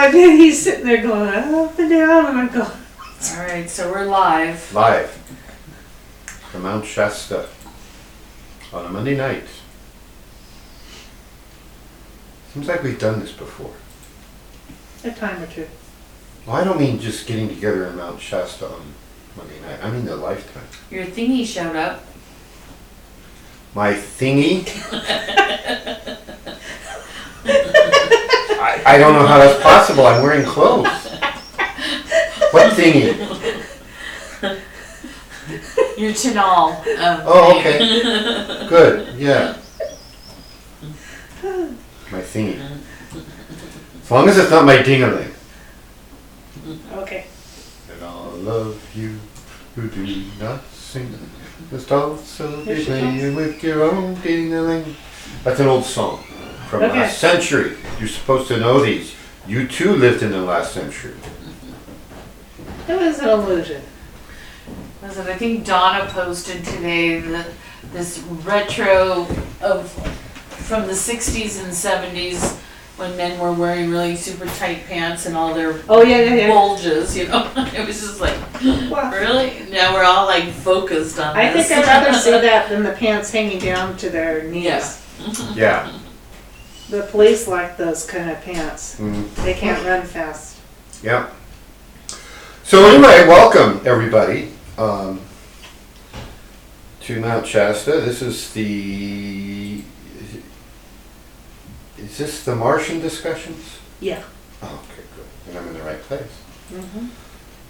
And then he's sitting there going up and down, and I'm going, All right, so we're live. Live from Mount Shasta on a Monday night. Seems like we've done this before. a time or two. Well, I don't mean just getting together in Mount Shasta on Monday night. I mean a lifetime. Your thingy showed up. My thingy? I don't know how that's possible. I'm wearing clothes. What thingy? Your Tonal. Oh, okay. Good, yeah. My thingy. As long as it's not my ding-a-ling. Okay. And all of you who do not sing must also be playing with your own ding-a-ling. That's an old song from last century. You're supposed to know these. You too lived in the last century. It was an illusion. Was it? I think Donna posted today this retro of from the 60s and 70s when men were wearing really super tight pants and all their bulges, you know. It was just like, Well, really? Now we're all like focused on I this. think I'd rather see that than the pants hanging down to their knees. Yeah. Yeah. The police like those kind of pants. Mm. They can't run fast. Yeah. So anyway, welcome everybody to Mount Shasta. This is the. Is this the Martian discussions? Yeah. Oh, okay, good. Then I'm in the right place. Mm-hmm.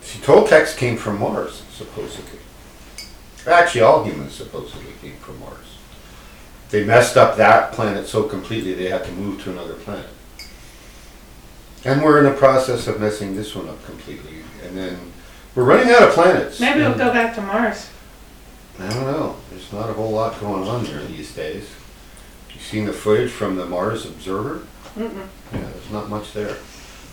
See, Toltecs came from Mars, supposedly. Actually, all humans supposedly came from Mars. They messed up that planet so completely they had to move to another planet. And we're in the process of messing this one up completely. And then we're running out of planets. Maybe we'll go back to Mars. I don't know. There's not a whole lot going on there these days. You seen the footage from the Mars Observer? Mm-mm. Yeah, there's not much there.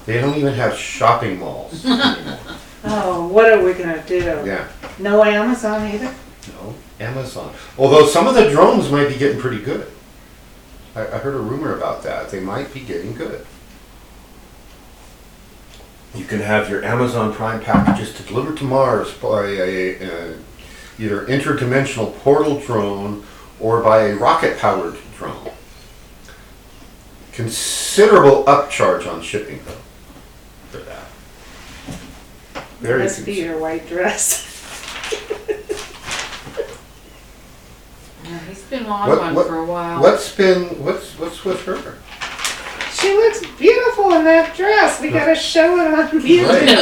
They don't even have shopping malls anymore. Oh, what are we going to do? Yeah. No Amazon either? No, Amazon. Although some of the drones might be getting pretty good. I heard a rumor about that. They might be getting good. You can have your Amazon Prime packages delivered to Mars by a either interdimensional portal drone or by a rocket-powered drone. Considerable upcharge on shipping, though, for that. Very Must be your white dress. Yeah, he's been on one for a while. What's with her? She looks beautiful in that dress. We got to show it on YouTube. Right.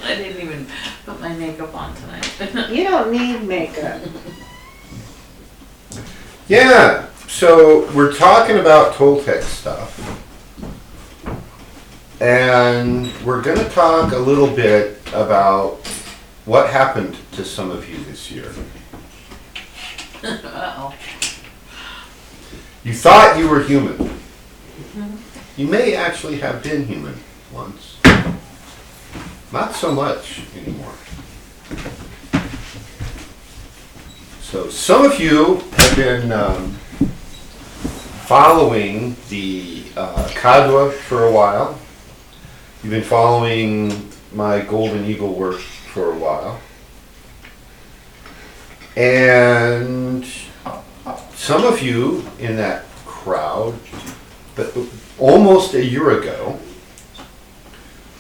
I didn't even put my makeup on tonight. You don't need makeup. Yeah, so we're talking about Toltec stuff. And we're going to talk a little bit about what happened to some of you this year. Uh-oh. You thought you were human. Mm-hmm. You may actually have been human once. Not so much anymore. So some of you have been following the Kadwa for a while. You've been following my Golden Eagle work for a while. And some of you in that crowd, but almost a year ago,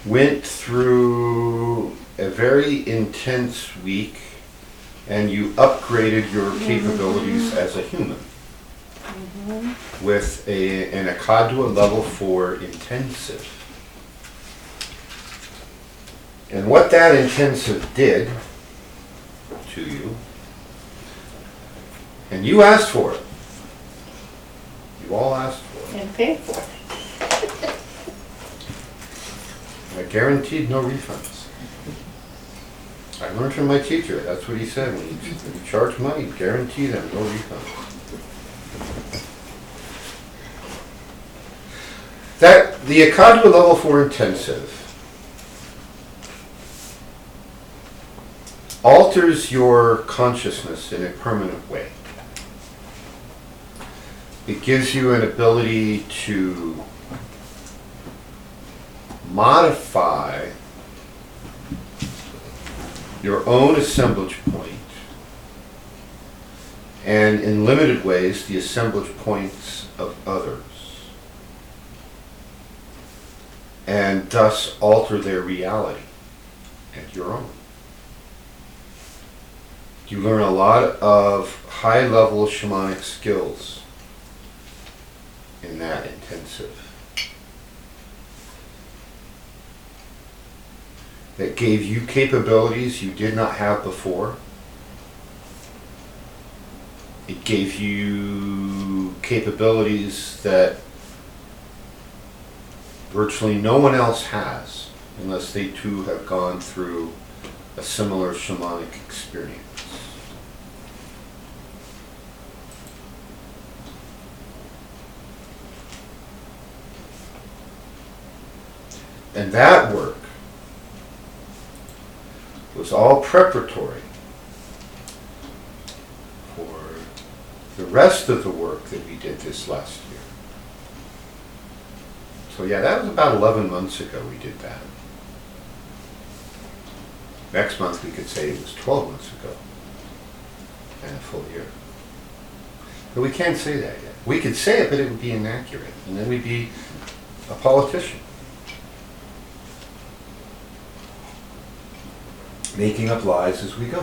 went through a very intense week and you upgraded your capabilities as a human with an Akadwa level 4 intensive. And what that intensive did to you, and you asked for it. You all asked for it. And paid for it. I guaranteed no refunds. I learned from my teacher. That's what he said. When you charge money, guarantee them no refunds. The Akadwa Level 4 Intensive alters your consciousness in a permanent way. It gives you an ability to modify your own assemblage point, and in limited ways, the assemblage points of others, and thus alter their reality and your own. You learn a lot of high-level shamanic skills in that intensive that gave you capabilities you did not have before. It gave you capabilities that virtually no one else has, unless they too have gone through a similar shamanic experience. And that work was all preparatory for the rest of the work that we did this last year. So yeah, that was about 11 months ago we did that. Next month we could say it was 12 months ago and a full year. But we can't say that yet. We could say it, but it would be inaccurate, and then we'd be a politician. Making up lies as we go.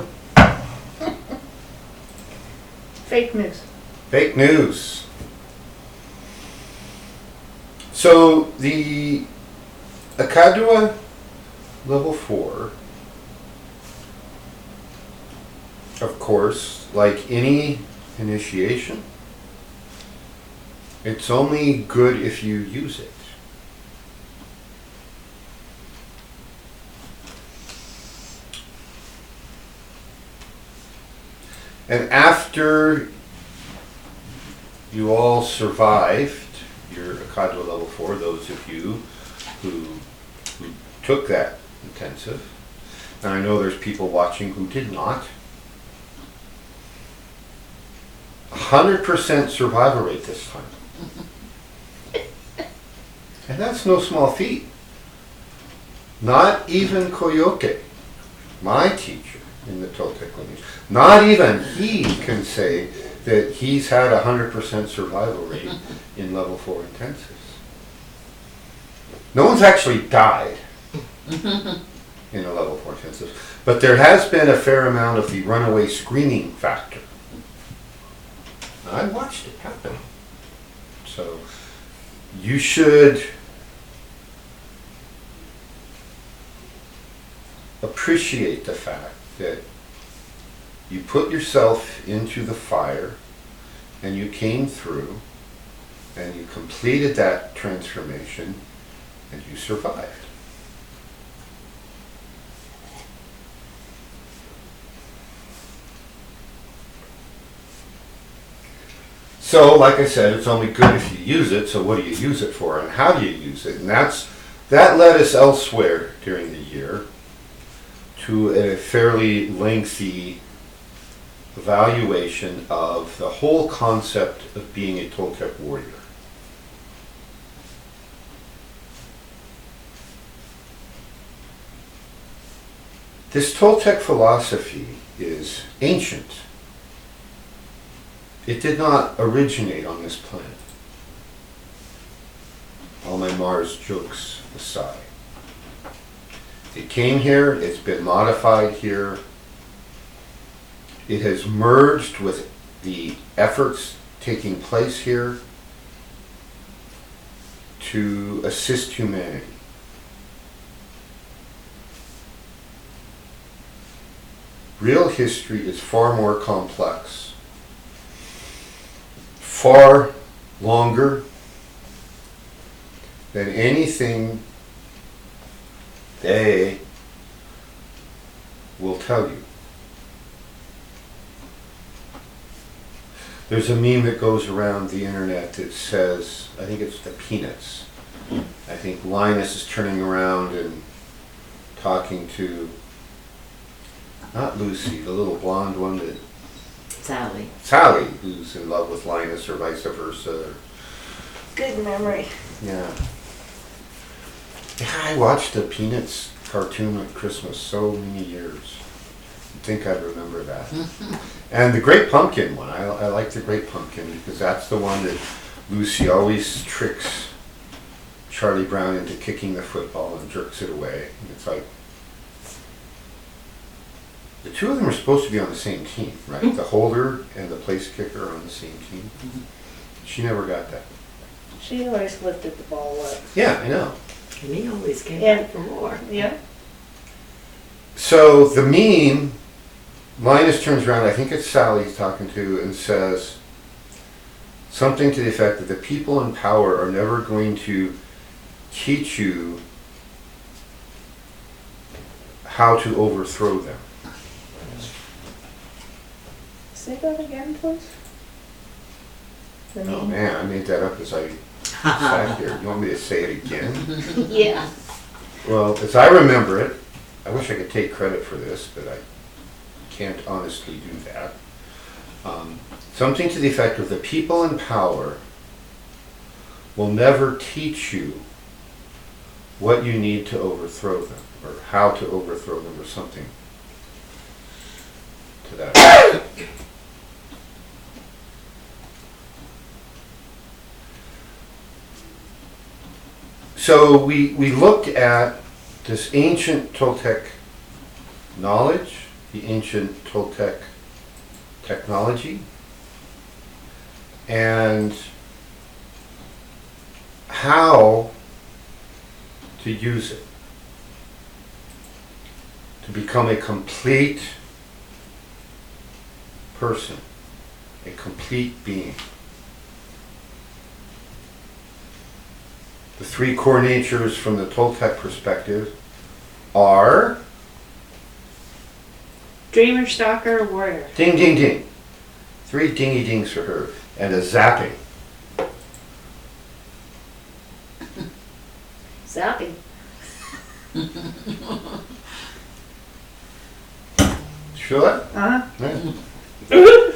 Fake news. Fake news. So the Akadua level 4, of course, like any initiation, it's only good if you use it. And after you all survived your Akadua level 4, those of you who took that intensive, and I know there's people watching who did not, 100% survival rate this time. And that's no small feat. Not even Koyoke, my teacher in the Toltec lineage, not even he can say that he's had 100% survival rate in level 4 intensives. No one's actually died in a level 4 intensive, but there has been a fair amount of the runaway screaming factor. I watched it happen. So you should appreciate the fact that you put yourself into the fire and you came through and you completed that transformation and you survived. So, like I said, it's only good if you use it, so what do you use it for and how do you use it? And that led us elsewhere during the year to a fairly lengthy evaluation of the whole concept of being a Toltec warrior. This Toltec philosophy is ancient. It did not originate on this planet. All my Mars jokes aside. It came here, it's been modified here. It has merged with the efforts taking place here to assist humanity. Real history is far more complex, far longer than anything they will tell you. There's a meme that goes around the internet that says, I think it's the Peanuts. I think Linus is turning around and talking to, not Lucy, the little blonde one that Sally, who's in love with Linus or vice versa. Good memory. Yeah. Yeah, I watched the Peanuts cartoon at Christmas so many years. I think I remember that. And the Great Pumpkin one, I like the Great Pumpkin because that's the one that Lucy always tricks Charlie Brown into kicking the football and jerks it away. And it's like, the two of them are supposed to be on the same team, right? The holder and the place kicker are on the same team. She never got that. She always lifted the ball up. Yeah, I know. And he always came Yeah. back for more. Yeah. So the meme, Linus turns around, I think it's Sally he's talking to, and says something to the effect that the people in power are never going to teach you how to overthrow them. Say that again, please. The Oh meme. man, I made that up as I sat here. You want me to say it again? Yeah. Well, as I remember it, I wish I could take credit for this, but I can't honestly do that. Something to the effect of the people in power will never teach you what you need to overthrow them, or how to overthrow them, or something to that effect. So we looked at this ancient Toltec knowledge, the ancient Toltec technology, and how to use it to become a complete person, a complete being. The three core natures from the Toltec perspective are Dreamer, stalker, warrior. ding, ding, ding. 3 dingy dings for her. And a zapping. Zapping. Feel that? Uh-huh. Yeah.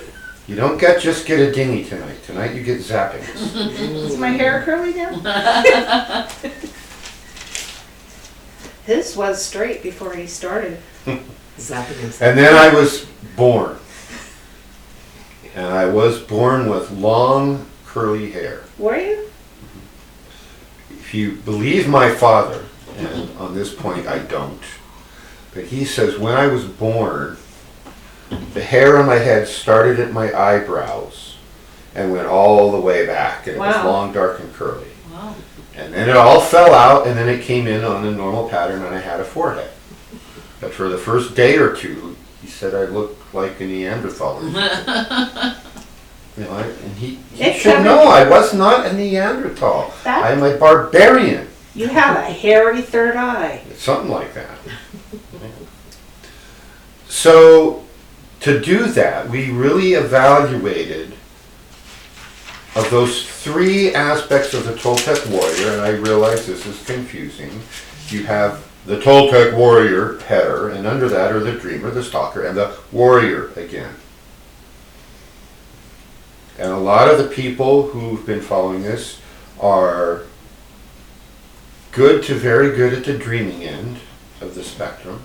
You don't just get a dingy tonight. Tonight you get zappings. Is my hair curly now? His was straight before he started. Zapping himself. And then I was born. And I was born with long curly hair. Were you? If you believe my father, and on this point I don't, but he says when I was born, the hair on my head started at my eyebrows and went all the way back, and it was Wow. long, dark, and curly. Wow. And then it all fell out, and then it came in on a normal pattern, and I had a forehead. But for the first day or two, he said I looked like a Neanderthal. You know, and he It's should coming. know I was not a Neanderthal. That- I am a barbarian. You have a hairy third eye. Something like that. So, to do that, we really evaluated of those 3 aspects of the Toltec warrior, and I realize this is confusing. You have the Toltec warrior header, and under that are the dreamer, the stalker, and the warrior again. And a lot of the people who've been following this are good to very good at the dreaming end of the spectrum.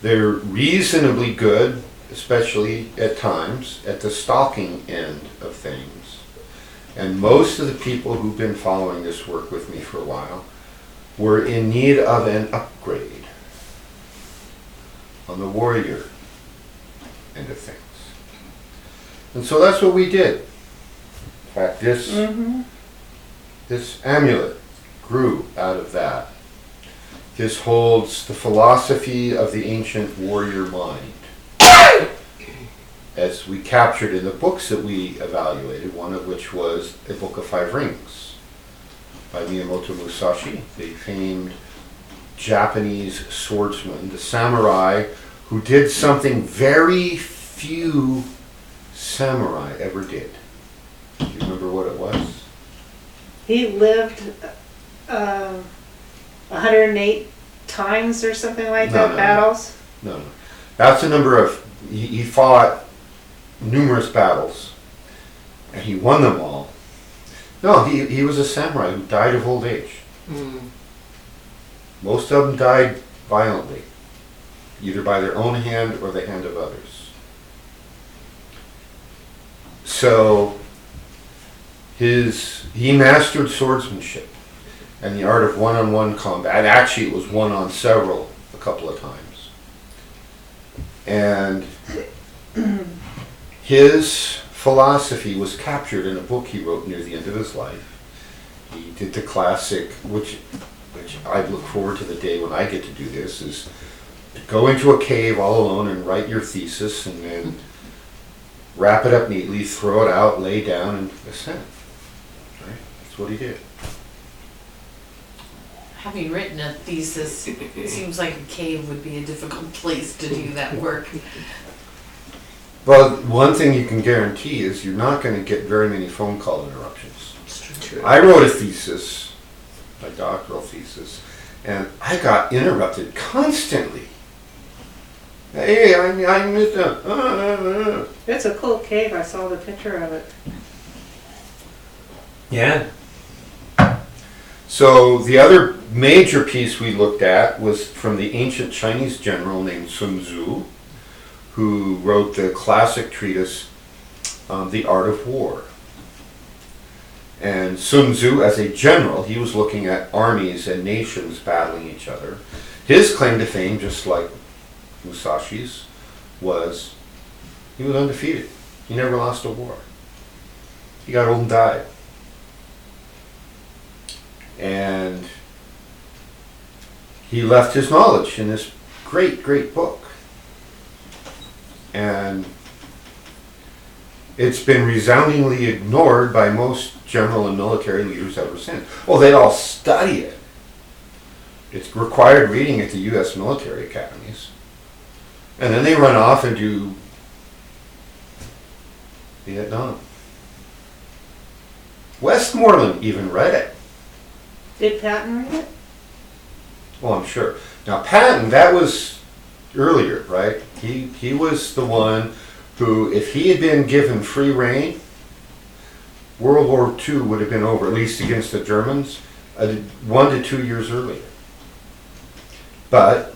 They're reasonably good, especially at times, at the stalking end of things. And most of the people who've been following this work with me for a while were in need of an upgrade on the warrior end of things. And so that's what we did. In fact, this amulet grew out of that. This holds the philosophy of the ancient warrior mind, as we captured in the books that we evaluated, one of which was A Book of 5 Rings by Miyamoto Musashi, the famed Japanese swordsman, the samurai who did something very few samurai ever did. Do you remember what it was? He lived 108 times or something like No, that, no. battles. No. That's a number of, he fought numerous battles, and he won them all. No, he was a samurai who died of old age. Most of them died violently, either by their own hand or the hand of others. So he mastered swordsmanship and the art of one-on-one combat. Actually, it was one on several a couple of times. And his philosophy was captured in a book he wrote near the end of his life. He did the classic, which I look forward to the day when I get to do this, is to go into a cave all alone and write your thesis and then wrap it up neatly, throw it out, lay down, and ascend. Right? That's what he did. Having written a thesis, it seems like a cave would be a difficult place to do that work. Well, one thing you can guarantee is you're not going to get very many phone call interruptions. It's true. I wrote a thesis, my doctoral thesis, and I got interrupted constantly. Hey, I missed a. It's a cool cave. I saw the picture of it. Yeah. So the other major piece we looked at was from the ancient Chinese general named Sun Tzu, who wrote the classic treatise, The Art of War. And Sun Tzu, as a general, he was looking at armies and nations battling each other. His claim to fame, just like Musashi's, was he was undefeated. He never lost a war. He got old and died. And he left his knowledge in this great, great book. And it's been resoundingly ignored by most general and military leaders ever since. Well, they all study it. It's required reading at the U.S. military academies. And then they run off and do Vietnam. Westmoreland even read it. Did Patton read it? Well, I'm sure. Now, Patton, that was earlier, right? He was the one who, if he had been given free rein, World War II would have been over, at least against the Germans, 1 to 2 years earlier. But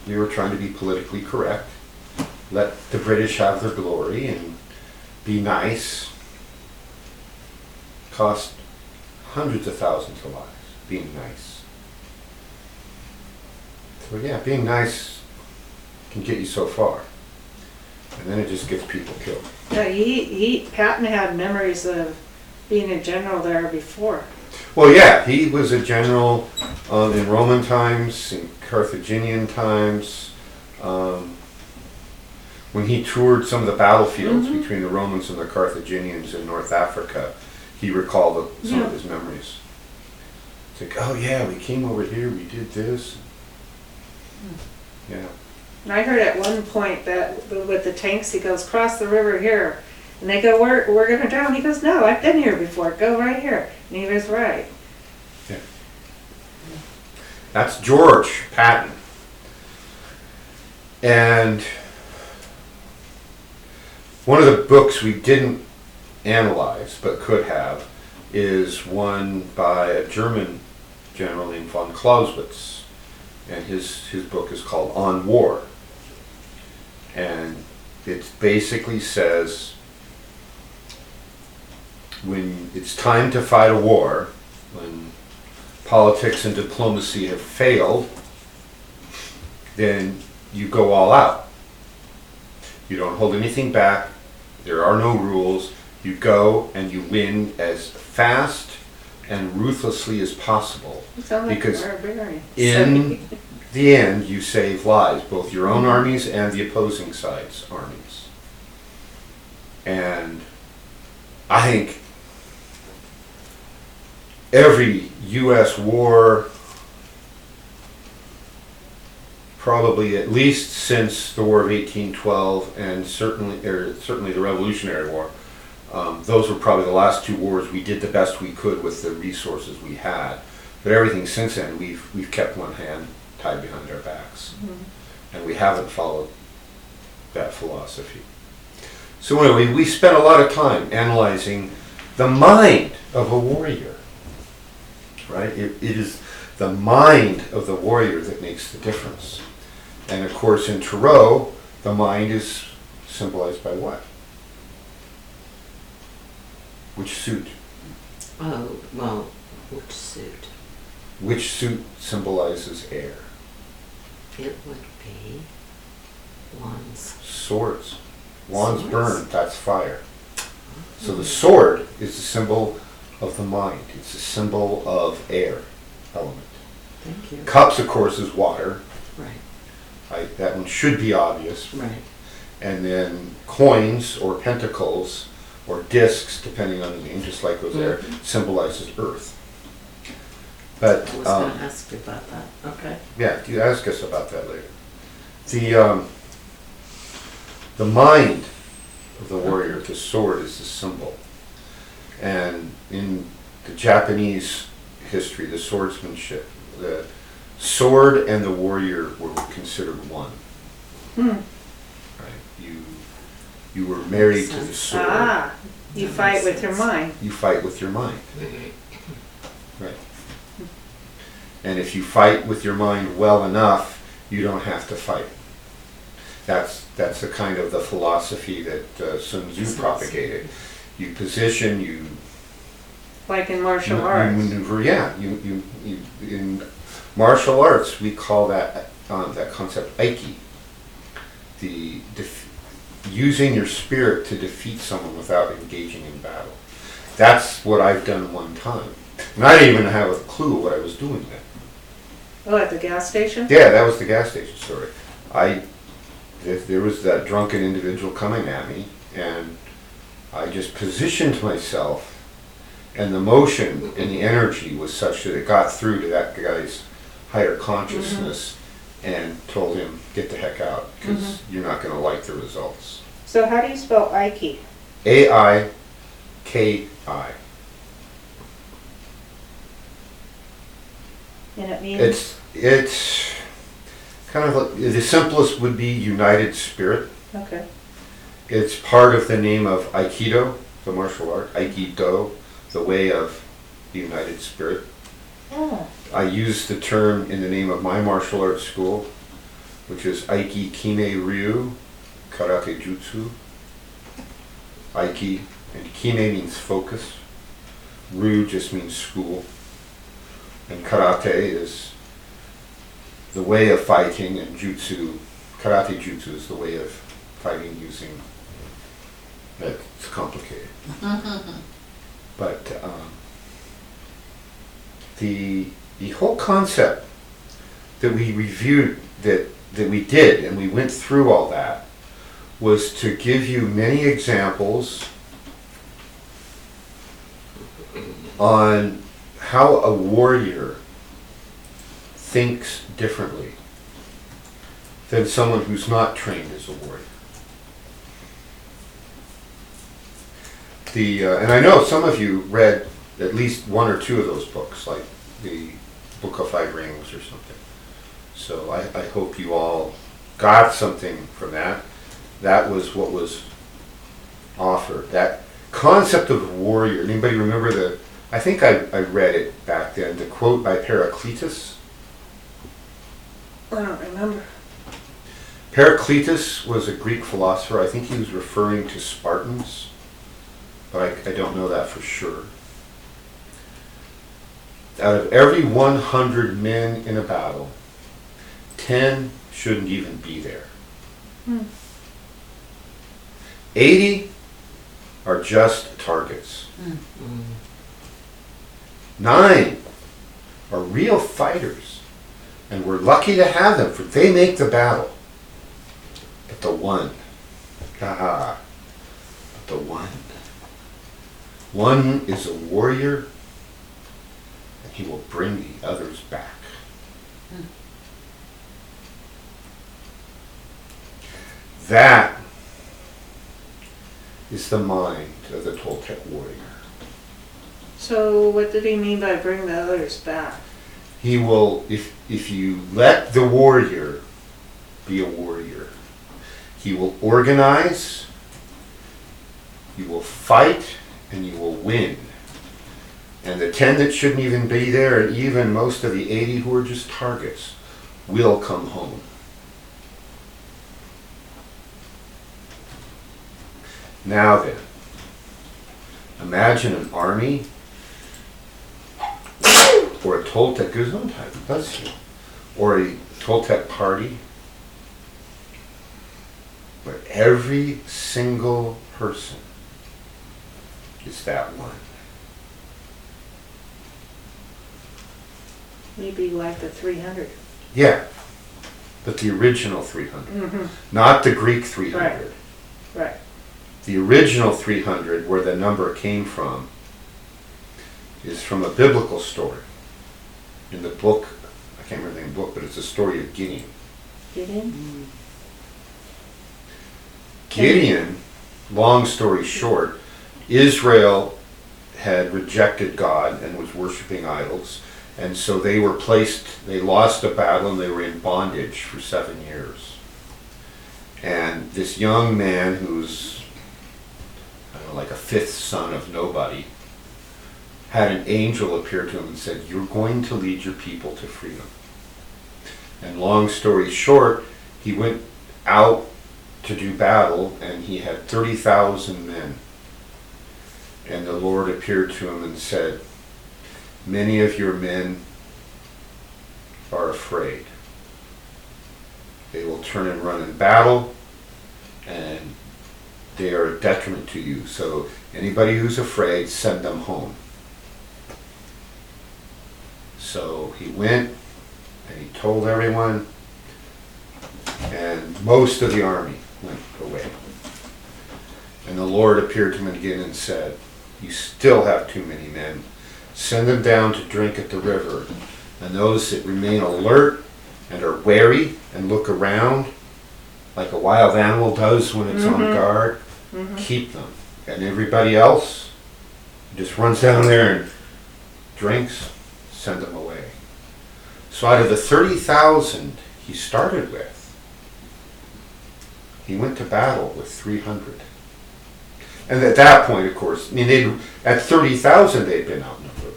we were trying to be politically correct, let the British have their glory and be nice. Cost hundreds of thousands of lives being nice. So yeah, being nice can get you so far. And then it just gets people killed. Yeah, Patton had memories of being a general there before. Well, yeah, he was a general in Roman times, in Carthaginian times. When he toured some of the battlefields between the Romans and the Carthaginians in North Africa, he recalled some of his memories. It's like, oh yeah, we came over here, we did this. Yeah. And I heard at one point that with the tanks, he goes, cross the river here. And they go, we're going to drown. He goes, no, I've been here before. Go right here. And he was right. Yeah. That's George Patton. And one of the books we didn't analyze, but could have, is one by a German general named von Clausewitz. And his book is called On War. And it basically says, when it's time to fight a war, when politics and diplomacy have failed, then you go all out. You don't hold anything back. There are no rules. You go and you win as fast and ruthlessly as possible. You sound like Because a barbarian. in the end, you save lives, both your own armies and the opposing side's armies. And I think every U.S. war, probably at least since the War of 1812 and certainly the Revolutionary War, those were probably the last two wars we did the best we could with the resources we had. But everything since then, we've kept one hand tied behind our backs. And we haven't followed that philosophy. So anyway, we spent a lot of time analyzing the mind of a warrior. Right? It is the mind of the warrior that makes the difference. And of course in Tarot, the mind is symbolized by what? Which suit? Oh, well, which suit? Which suit symbolizes air? It would be wands. Swords. Wands Swords? burn, that's fire. So the sword is the symbol of the mind. It's a symbol of air element. Thank you. Cups, of course, is water. Right, That one should be obvious. right. And then coins or pentacles or discs, depending on the name, just like those there, symbolizes earth. But I was going to ask you about that. Okay. yeah, you ask us about that later. The mind of the warrior, the sword, is the symbol. And in the Japanese history, the swordsmanship, the sword and the warrior were considered one. Right? You were married to the sword. Ah, you That fight makes with your sense. mind. You fight with your mind. Right. And if you fight with your mind well enough, you don't have to fight. That's the kind of the philosophy that Sun Tzu propagated. You position, you Like in martial you arts. maneuver. Yeah, you in martial arts we call that concept aiki. Using your spirit to defeat someone without engaging in battle. That's what I've done one time, and I didn't even have a clue what I was doing then. Oh, at the gas station? Yeah, that was the gas station story. There was that drunken individual coming at me, and I just positioned myself, and the motion and the energy was such that it got through to that guy's higher consciousness and told him, get the heck out, because you're not going to like the results. So how do you spell Aiki? A-I-K-I. And it means? It's kind of like, the simplest would be united spirit. Okay. It's part of the name of Aikido, the martial art. Aikido, the way of the united spirit. Oh. I use the term in the name of my martial arts school, which is Aiki Kine Ryu Karate Jutsu. Aiki, and Kine means focus. Ryu just means school. And karate is the way of fighting, and jutsu, karate jutsu is the way of fighting using, it's complicated. But the whole concept that we reviewed, that we did, and we went through all that, was to give you many examples on how a warrior thinks differently than someone who's not trained as a warrior. And I know some of you read at least one or two of those books, like the Book of Five Rings or something. So I hope you all got something from that. That was what was offered. That concept of warrior. Anybody remember I think I read it back then, the quote by Heraclitus. I don't remember. Heraclitus was a Greek philosopher. I think he was referring to Spartans, but I don't know that for sure. Out of every 100 men in a battle, 10 shouldn't even be there. 80 are just targets. 9 are real fighters, and we're lucky to have them, for they make the battle. But the one, but the one is a warrior, and he will bring the others back. That is the mind of the Toltec warrior. So what did he mean by bring the others back? He will, if you let the warrior be a warrior, he will organize, you will fight, and you will win. And the 10 that shouldn't even be there, and even most of the 80 who are just targets, will come home. Now then, imagine an army or a Toltec, Gesundheit, bless you, or a Toltec party, where every single person is that one. Maybe like the 300. Yeah, but the original 300, Mm-hmm. not the Greek 300. Right. The original 300, where the number came from, is from a biblical story. In the book, I can't remember the name of the book, but it's the story of Gideon. Get in? Gideon, long story short, Israel had rejected God and was worshiping idols, and so they lost a battle and they were in bondage for 7 years. And this young man who's, I don't know, like a fifth son of nobody, had an angel appear to him and said, "You're going to lead your people to freedom." And long story short, he went out to do battle, and he had 30,000 men. And the Lord appeared to him and said, "Many of your men are afraid. They will turn and run in battle, and they are a detriment to you. So anybody who's afraid, send them home." So he went, and he told everyone, and most of the army went away. And the Lord appeared to him again and said, "You still have too many men. Send them down to drink at the river. And those that remain alert and are wary and look around, like a wild animal does when it's on guard, keep them. And everybody else just runs down there and drinks, send them away." So out of the 30,000 he started with, he went to battle with 300. And at that point, of course, I mean, at 30,000 they'd been outnumbered.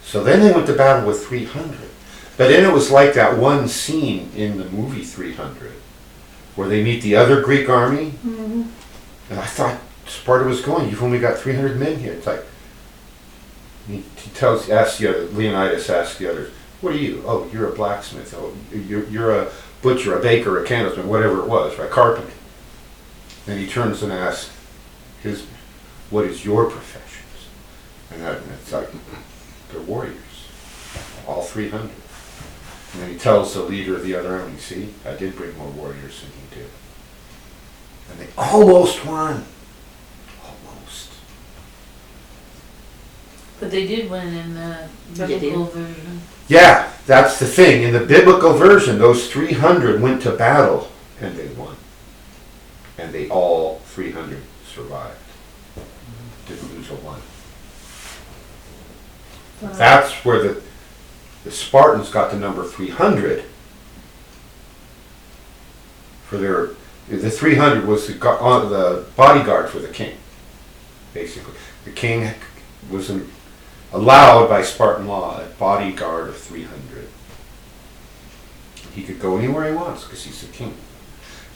So then they went to battle with 300. But then it was like that one scene in the movie 300, where they meet the other Greek army. Mm-hmm. And I thought Sparta was going, "You've only got 300 men here." It's like, Leonidas asks the others, "What are you?" "Oh, you're a blacksmith. Oh, you're a butcher, a baker, a candlesman," whatever it was, right? Carpenter. Then he turns and asks "What is your professions?" And it's like, they're warriors, all 300. And then he tells the leader of the other army, "See, I did bring more warriors than you did." And they almost won. Almost. But they did win in the biblical version. Yeah, that's the thing. In the biblical version, those 300 went to battle and they won. And they all 300 survived. Didn't lose a one. Wow. That's where the Spartans got the number 300 for the 300 was the bodyguard for the king, basically. The king was allowed by Spartan law a bodyguard of 300. He could go anywhere he wants because he's the king.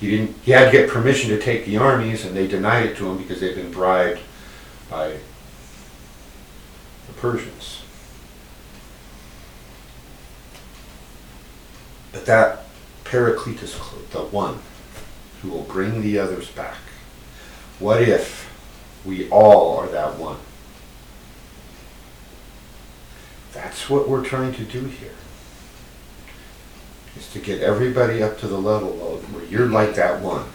He had to get permission to take the armies, and they denied it to him because they'd been bribed by the Persians. But that Paracletus, the one who will bring the others back, what if we all are that one? That's what we're trying to do here, is to get everybody up to the level of where you're like that one.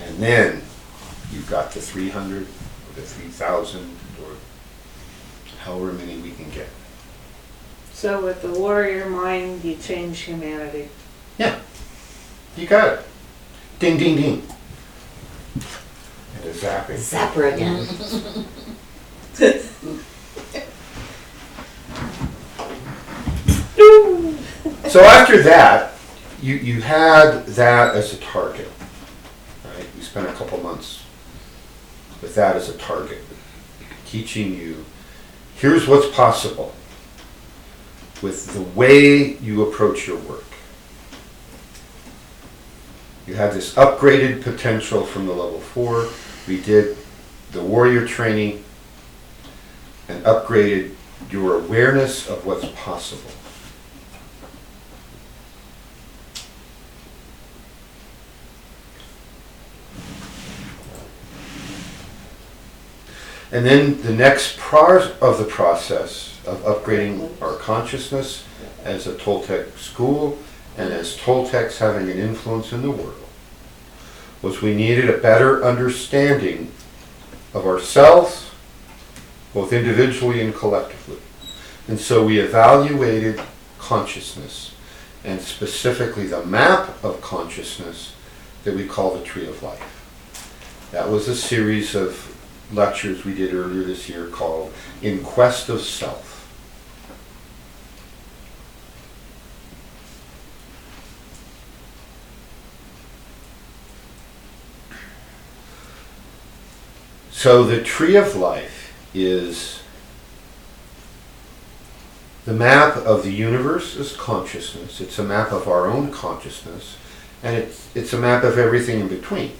And then you've got the 300 or the 3,000 or however many we can get. So with the warrior mind, you change humanity. Yeah, you got it. Ding, ding, ding. And a zapping. Zapper again. So after that, you had that as a target, right? We spent a couple months with that as a target. teaching you, here's what's possible with the way you approach your work. You had this upgraded potential from the level 4. We did the warrior training and upgraded your awareness of what's possible. And then the next part of the process of upgrading our consciousness as a Toltec school and as Toltecs having an influence in the world was we needed a better understanding of ourselves, both individually and collectively. And so we evaluated consciousness, and specifically the map of consciousness that we call the Tree of Life. That was a series of lectures we did earlier this year called In Quest of Self. So the Tree of Life is the map of the universe as consciousness. It's a map of our own consciousness, and it's a map of everything in between.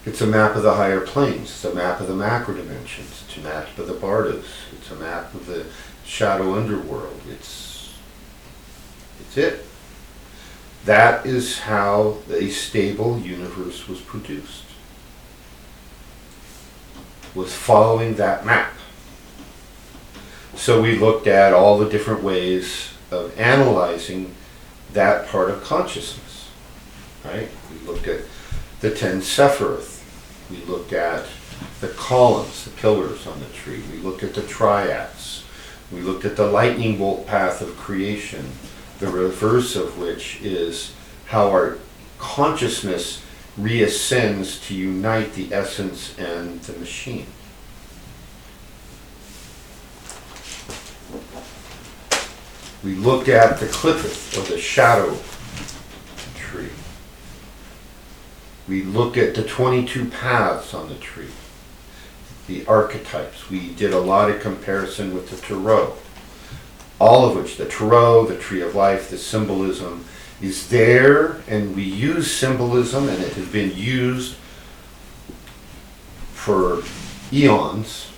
It's a map of the higher planes. It's a map of the macro dimensions. It's a map of the bardos. It's a map of the shadow underworld. It's it. That is how a stable universe was produced. Was following that map. So we looked at all the different ways of analyzing that part of consciousness. Right? We looked at the 10 Sephiroth. We looked at the columns, the pillars on the tree. We looked at the triads. We looked at the lightning bolt path of creation, the reverse of which is how our consciousness reascends to unite the essence and the machine. We looked at the clippeth, or the shadow tree. We looked at the 22 paths on the tree, the archetypes. We did a lot of comparison with the tarot. All of which, the tarot, the Tree of Life, the symbolism is there, and we use symbolism, and it has been used for eons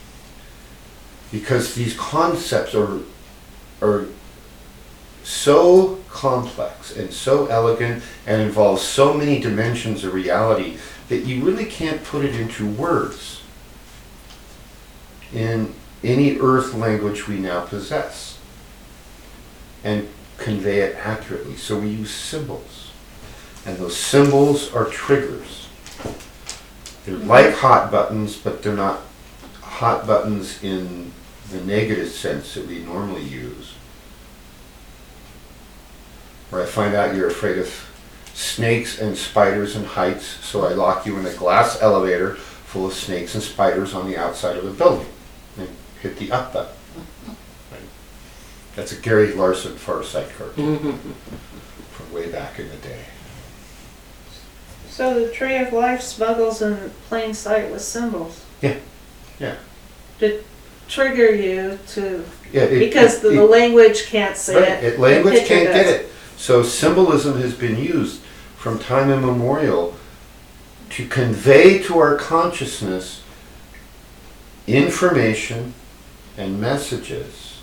because these concepts are so complex and so elegant and involve so many dimensions of reality that you really can't put it into words in any earth language we now possess and convey it accurately. So we use symbols, and those symbols are triggers. They're like hot buttons, but they're not hot buttons in the negative sense that we normally use. Where I find out you're afraid of snakes and spiders and heights, so I lock you in a glass elevator full of snakes and spiders on the outside of a building and hit the up button. Right? That's a Gary Larson Far Sight cartoon from way back in the day. So the Tree of Life smuggles in plain sight with symbols. Yeah, yeah. To trigger you to, Yeah, because the language can't say right, it. language the picture can't get does. it. So symbolism has been used from time immemorial to convey to our consciousness information and messages,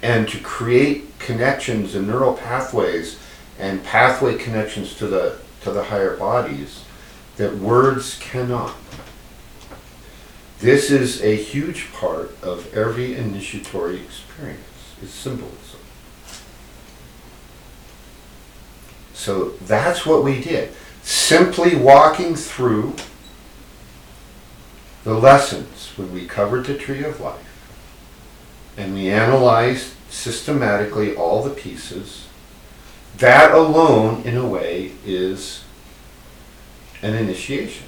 and to create connections and neural pathways and pathway connections to the higher bodies that words cannot. This is a huge part of every initiatory experience, is symbolism. So that's what we did. Simply walking through the lessons when we covered the Tree of Life, and we analyzed systematically all the pieces, that alone, in a way, is an initiation.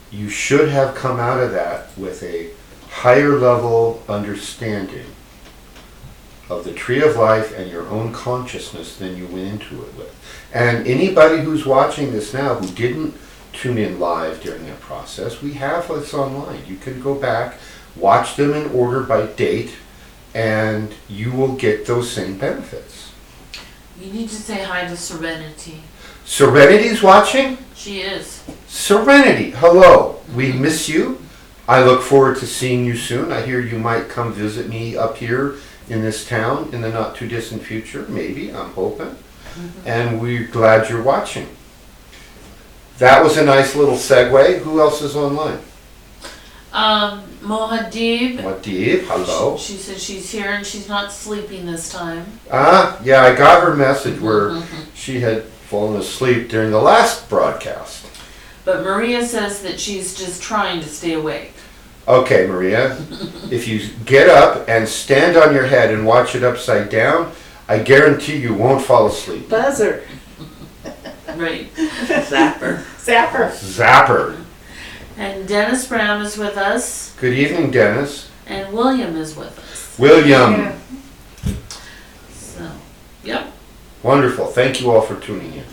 You should have come out of that with a higher level understanding of the tree of life and your own consciousness than you went into it with. And anybody who's watching this now who didn't tune in live during that process, we have this online. You can go back, watch them in order by date, and you will get those same benefits. You need to say hi to Serenity. Serenity's watching? She is. Serenity, hello. We miss you. I look forward to seeing you soon. I hear you might come visit me up here in this town in the not too distant future. Maybe, I'm hoping. And we're glad you're watching. That was a nice little segue. Who else is online? Mohadib. Madib, hello. She says she's here and she's not sleeping this time. Yeah, I got her message where she had fallen asleep during the last broadcast. But Maria says that she's just trying to stay awake. Okay, Maria, if you get up and stand on your head and watch it upside down, I guarantee you won't fall asleep. Buzzer. Right. Zapper. Zapper. Zapper. And Dennis Brown is with us. Good evening, Dennis. And William is with us. William. Yeah. So, yep. Wonderful. Thank you all for tuning in.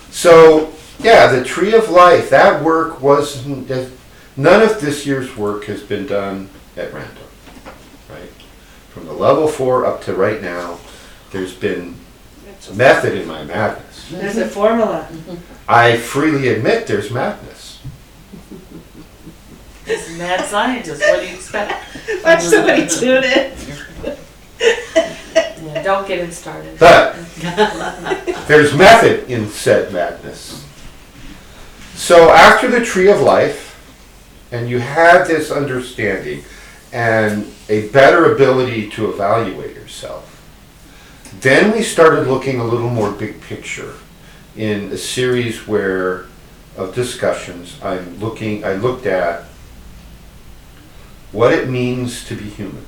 So, yeah, the Tree of Life, that work wasn't, none of this year's work has been done at random, right? From the level 4 up to right now, there's been a method in my madness. There's a formula. I freely admit there's madness. He's a mad scientist. What do you expect? Watch somebody tune in. Yeah, don't get him started. But there's method in said madness. So after the Tree of Life, and you had this understanding and a better ability to evaluate yourself, then we started looking a little more big picture in a series of discussions. I looked at what it means to be human.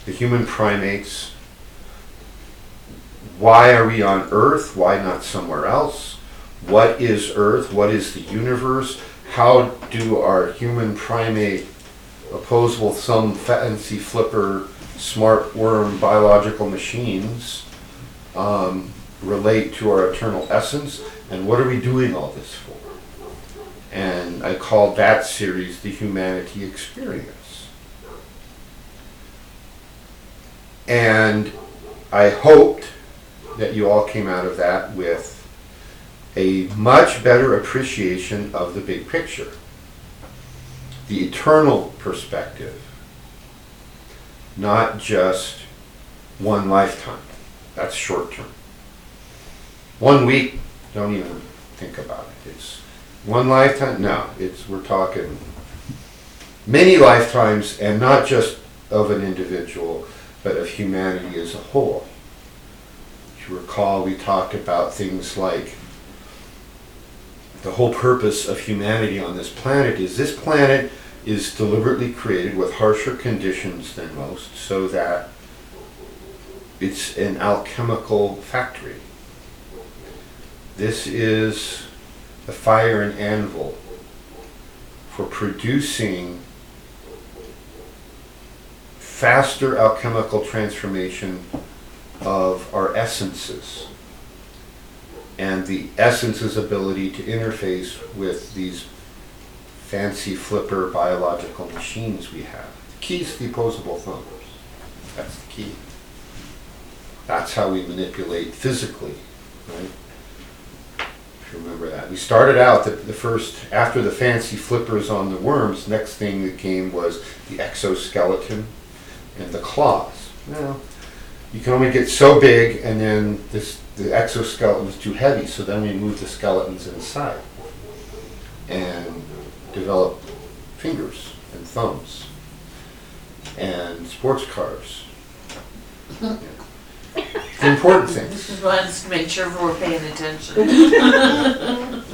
The human primates. Why are we on Earth? Why not somewhere else? What is Earth? What is the universe? How do our human primate, opposable thumb, fancy flipper, smart worm biological machines relate to our eternal essence? And what are we doing all this for? And I called that series The Humanity Experience. And I hoped that you all came out of that with a much better appreciation of the big picture, the eternal perspective, not just one lifetime. That's short term. 1 week, don't even think about it. It's one lifetime? No, we're talking many lifetimes, and not just of an individual, but of humanity as a whole. If you recall, we talked about things like the whole purpose of humanity on this planet is deliberately created with harsher conditions than most, so that it's an alchemical factory. This is the fire and anvil for producing faster alchemical transformation of our essences, and the essence's ability to interface with these fancy flipper biological machines we have. The key is the opposable thumbs. That's the key. That's how we manipulate physically, right? If you remember that. We started out the first, after the fancy flippers on the worms, next thing that came was the exoskeleton and the claws. Now, you can only get so big, and then the exoskeleton was too heavy, so then we moved the skeletons inside and developed fingers and thumbs and sports cars. Yeah. The important things. Just wanted to make sure we're paying attention.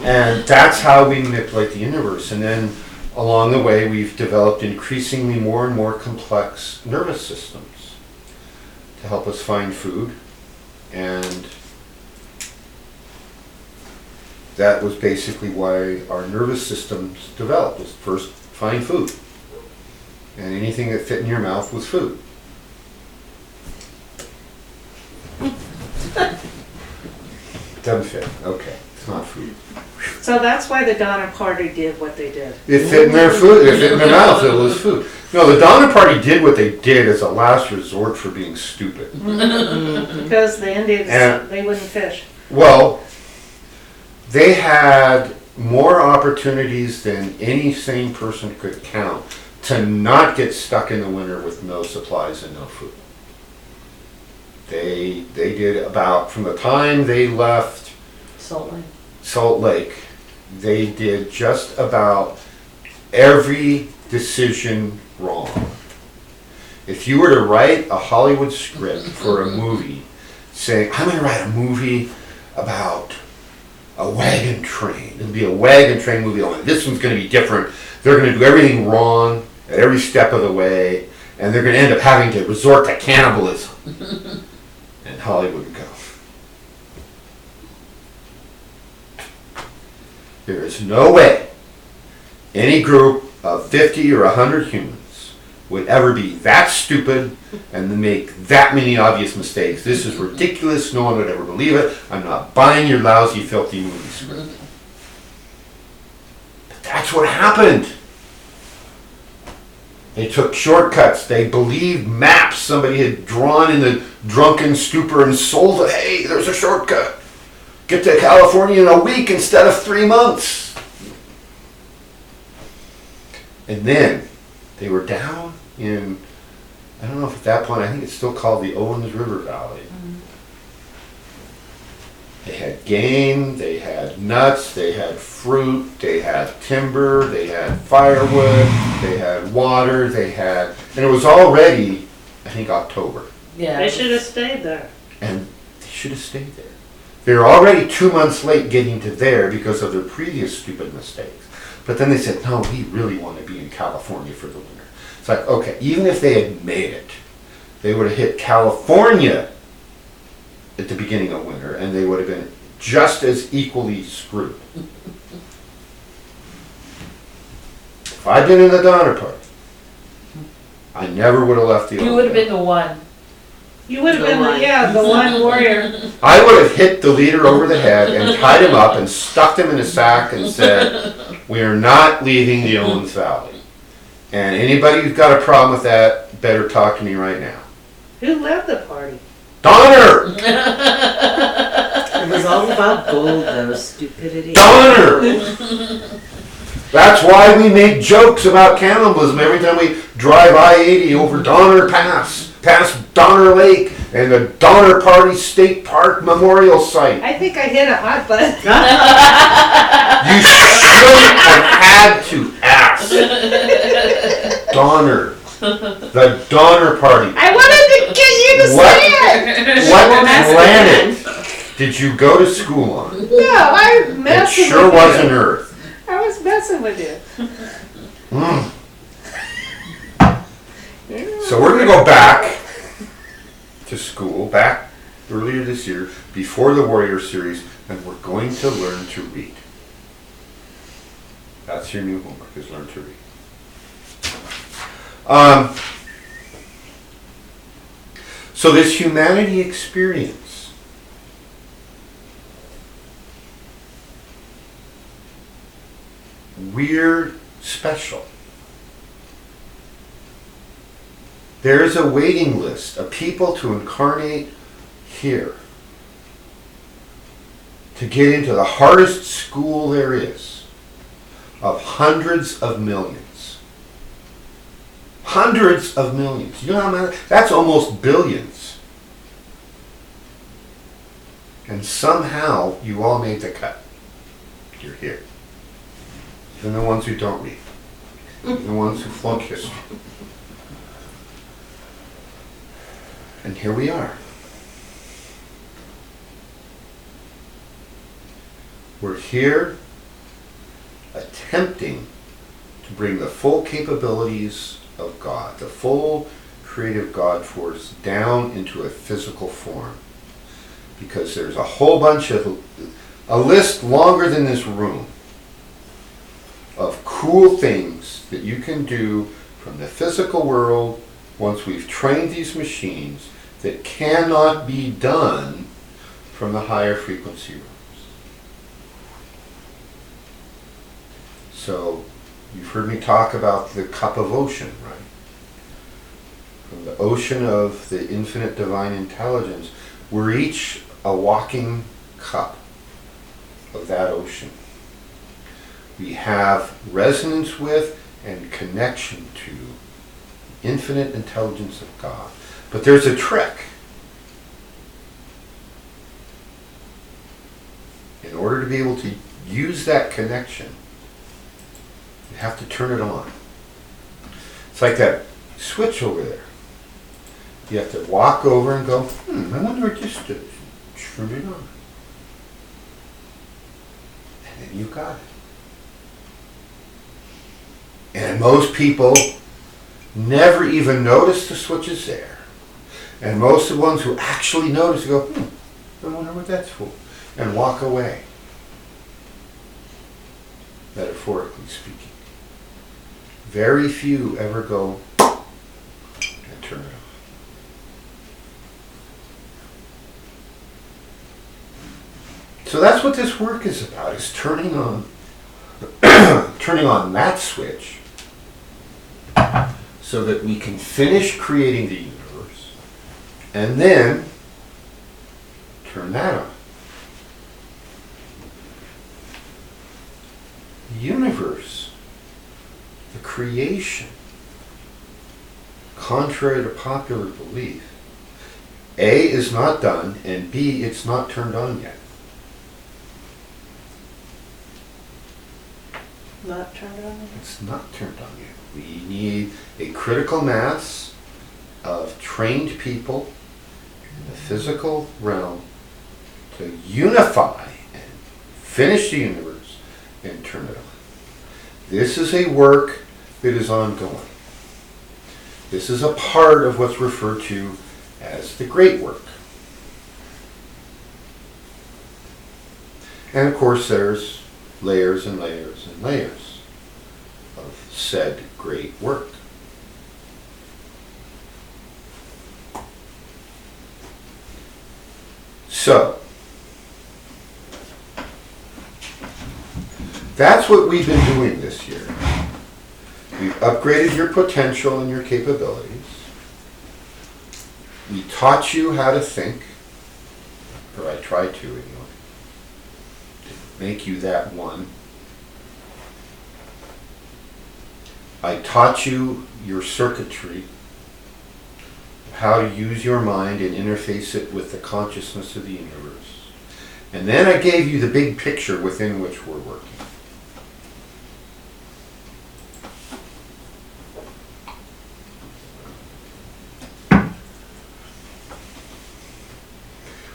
And that's how we manipulate the universe. And then along the way, we've developed increasingly more and more complex nervous systems to help us find food. And that was basically why our nervous systems developed, was first find food. And anything that fit in your mouth was food. Doesn't fit, okay, it's not food. So that's why the Donner Party did what they did. It fit in their food, it fit in their mouth, it was food. No, the Donner Party did what they did as a last resort for being stupid. Because the Indians, And- they wouldn't fish. Well, they had more opportunities than any sane person could count to not get stuck in the winter with no supplies and no food. They did about, from the time they left Salt Lake. Salt Lake, they did just about every decision wrong. If you were to write a Hollywood script for a movie, saying, I'm going to write a movie about a wagon train. It'll be a wagon train movie. Only this one's going to be different. They're going to do everything wrong at every step of the way, and they're going to end up having to resort to cannibalism. And Hollywood would go, there is no way any group of 50 or 100 humans would ever be that stupid and make that many obvious mistakes. This is ridiculous. No one would ever believe it. I'm not buying your lousy, filthy movie script. But that's what happened. They took shortcuts. They believed maps somebody had drawn in the drunken stupor and sold it. Hey, there's a shortcut. Get to California in a week instead of 3 months. And then they were down in, I don't know if at that point, I think it's still called the Owens River Valley. They had game, they had nuts, they had fruit, they had timber, they had firewood, they had water, they had, and it was already, I think, October. Yeah. They should have stayed there. And they should have stayed there. They were already 2 months late getting to there because of their previous stupid mistakes. But then they said, no, we really want to be in California for the winter. It's like, okay, even if they had made it, they would have hit California at the beginning of winter, and they would have been just as equally screwed. If I'd been in the Donner Party, I never would have left the You would have been the one. You would have The been, one. the one warrior. I would have hit the leader over the head and tied him up and stuck him in a sack and said, we are not leaving the Owens Valley. And anybody who's got a problem with that better talk to me right now. Who led the party? Donner! It was all about gold, though, stupidity. Donner! That's why we make jokes about cannibalism every time we drive I-80 over Donner Pass, past Donner Lake, and the Donner Party State Park Memorial Site. I think I hit a hot button. You shouldn't have had to ask. Donner. The Donner Party. I wanted to get you to What? say it. What planet did you go to school on? No, I It messing sure with wasn't you. Earth. I was messing with you. Mm. So we're going to go back to school, back earlier this year, before the Warrior Series, and we're going to learn to read. That's your new homework, is learn to read. So this humanity experience, we're special. There's a waiting list of people to incarnate here, to get into the hardest school there is, of hundreds of millions. Hundreds of millions. You know how many? That's almost billions. And somehow you all made the cut. You're here. Even the ones who don't read. Even the ones who flunk history. And here we are. We're here attempting to bring the full capabilities of God, the full creative God force, down into a physical form. Because there's a whole bunch of, a list longer than this room, of cool things that you can do from the physical world once we've trained these machines that cannot be done from the higher frequency realm. So you've heard me talk about the cup of ocean, right? From the ocean of the infinite divine intelligence, we're each a walking cup of that ocean. We have resonance with and connection to infinite intelligence of God. But there's a trick. In order to be able to use that connection, you have to turn it on. It's like that switch over there. You have to walk over and go, I wonder what this does. Turn it on. And then you got it. And most people never even notice the switch is there. And most of the ones who actually notice go, I wonder what that's for. And walk away. Metaphorically speaking. Very few ever go and turn it on. So that's what this work is about, is turning on turning on that switch so that we can finish creating the universe and then turn that on. The universe, the creation, contrary to popular belief, A, is not done, and B, it's not turned on yet. Not turned on. It's not turned on yet. We need a critical mass of trained people in the physical realm to unify and finish the universe and turn it on. This is a work that is ongoing. This is a part of what's referred to as the great work. And of course there's layers and layers and layers of said great work. So, that's what we've been doing this year. We've upgraded your potential and your capabilities. We taught you how to think, or I tried to anyway, to make you that one. I taught you your circuitry, how to use your mind and interface it with the consciousness of the universe. And then I gave you the big picture within which we're working.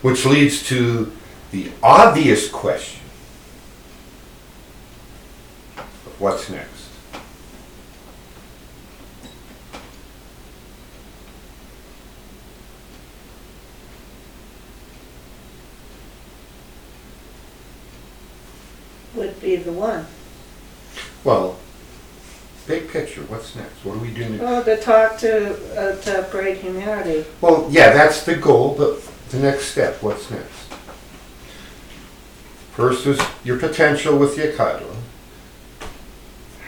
Which leads to the obvious question of what's next. Would be the one. Well, big picture, what's next? What are we doing? Oh, to talk to upgrade humanity. Well, yeah, that's the goal, but the next step, what's next? First is your potential with the Akadra,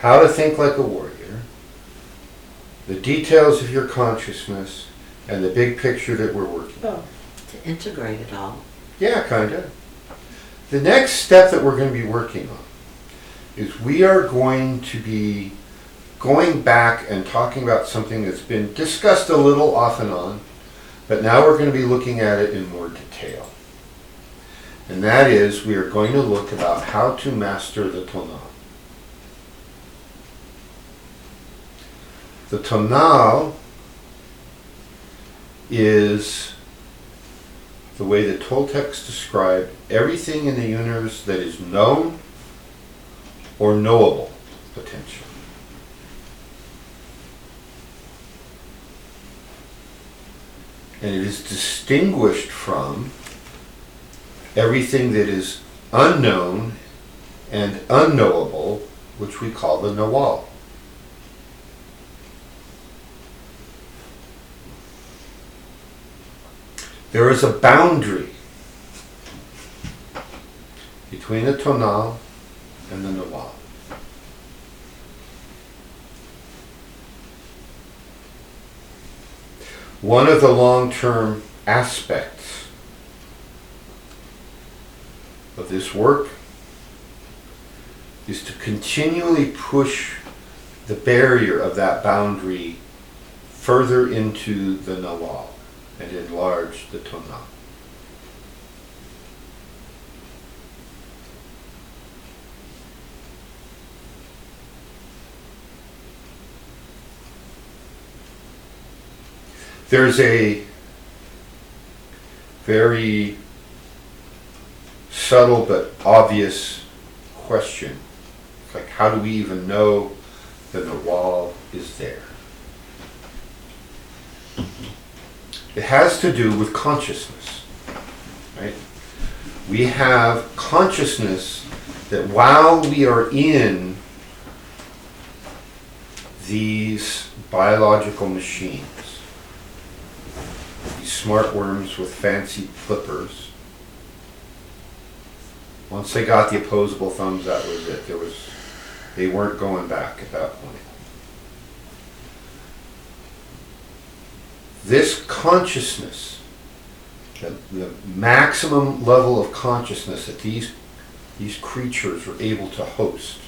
how to think like a warrior, the details of your consciousness, and the big picture that we're working on. Oh, To integrate it all. Yeah, kind of. The next step that we're going to be working on is we are going to be going back and talking about something that's been discussed a little off and on, but now we're going to be looking at it in more detail. And that is, we are going to look about how to master the Tonal. The Tonal is the way the Toltecs describe everything in the universe that is known or knowable potential. And it is distinguished from everything that is unknown and unknowable, which we call the Nawal. There is a boundary between the Tonal and the Nawal. one of the long-term aspects of this work is to continually push the barrier of that boundary further into the Nawal and enlarge the Tonal. There's a very subtle but obvious question. It's like, how do we even know that the wall is there? It has to do with consciousness, right? We have consciousness that while we are in these biological machines, these smart worms with fancy flippers, once they got the opposable thumbs, that was it. They weren't going back at that point. This consciousness, the maximum level of consciousness that these creatures are able to host,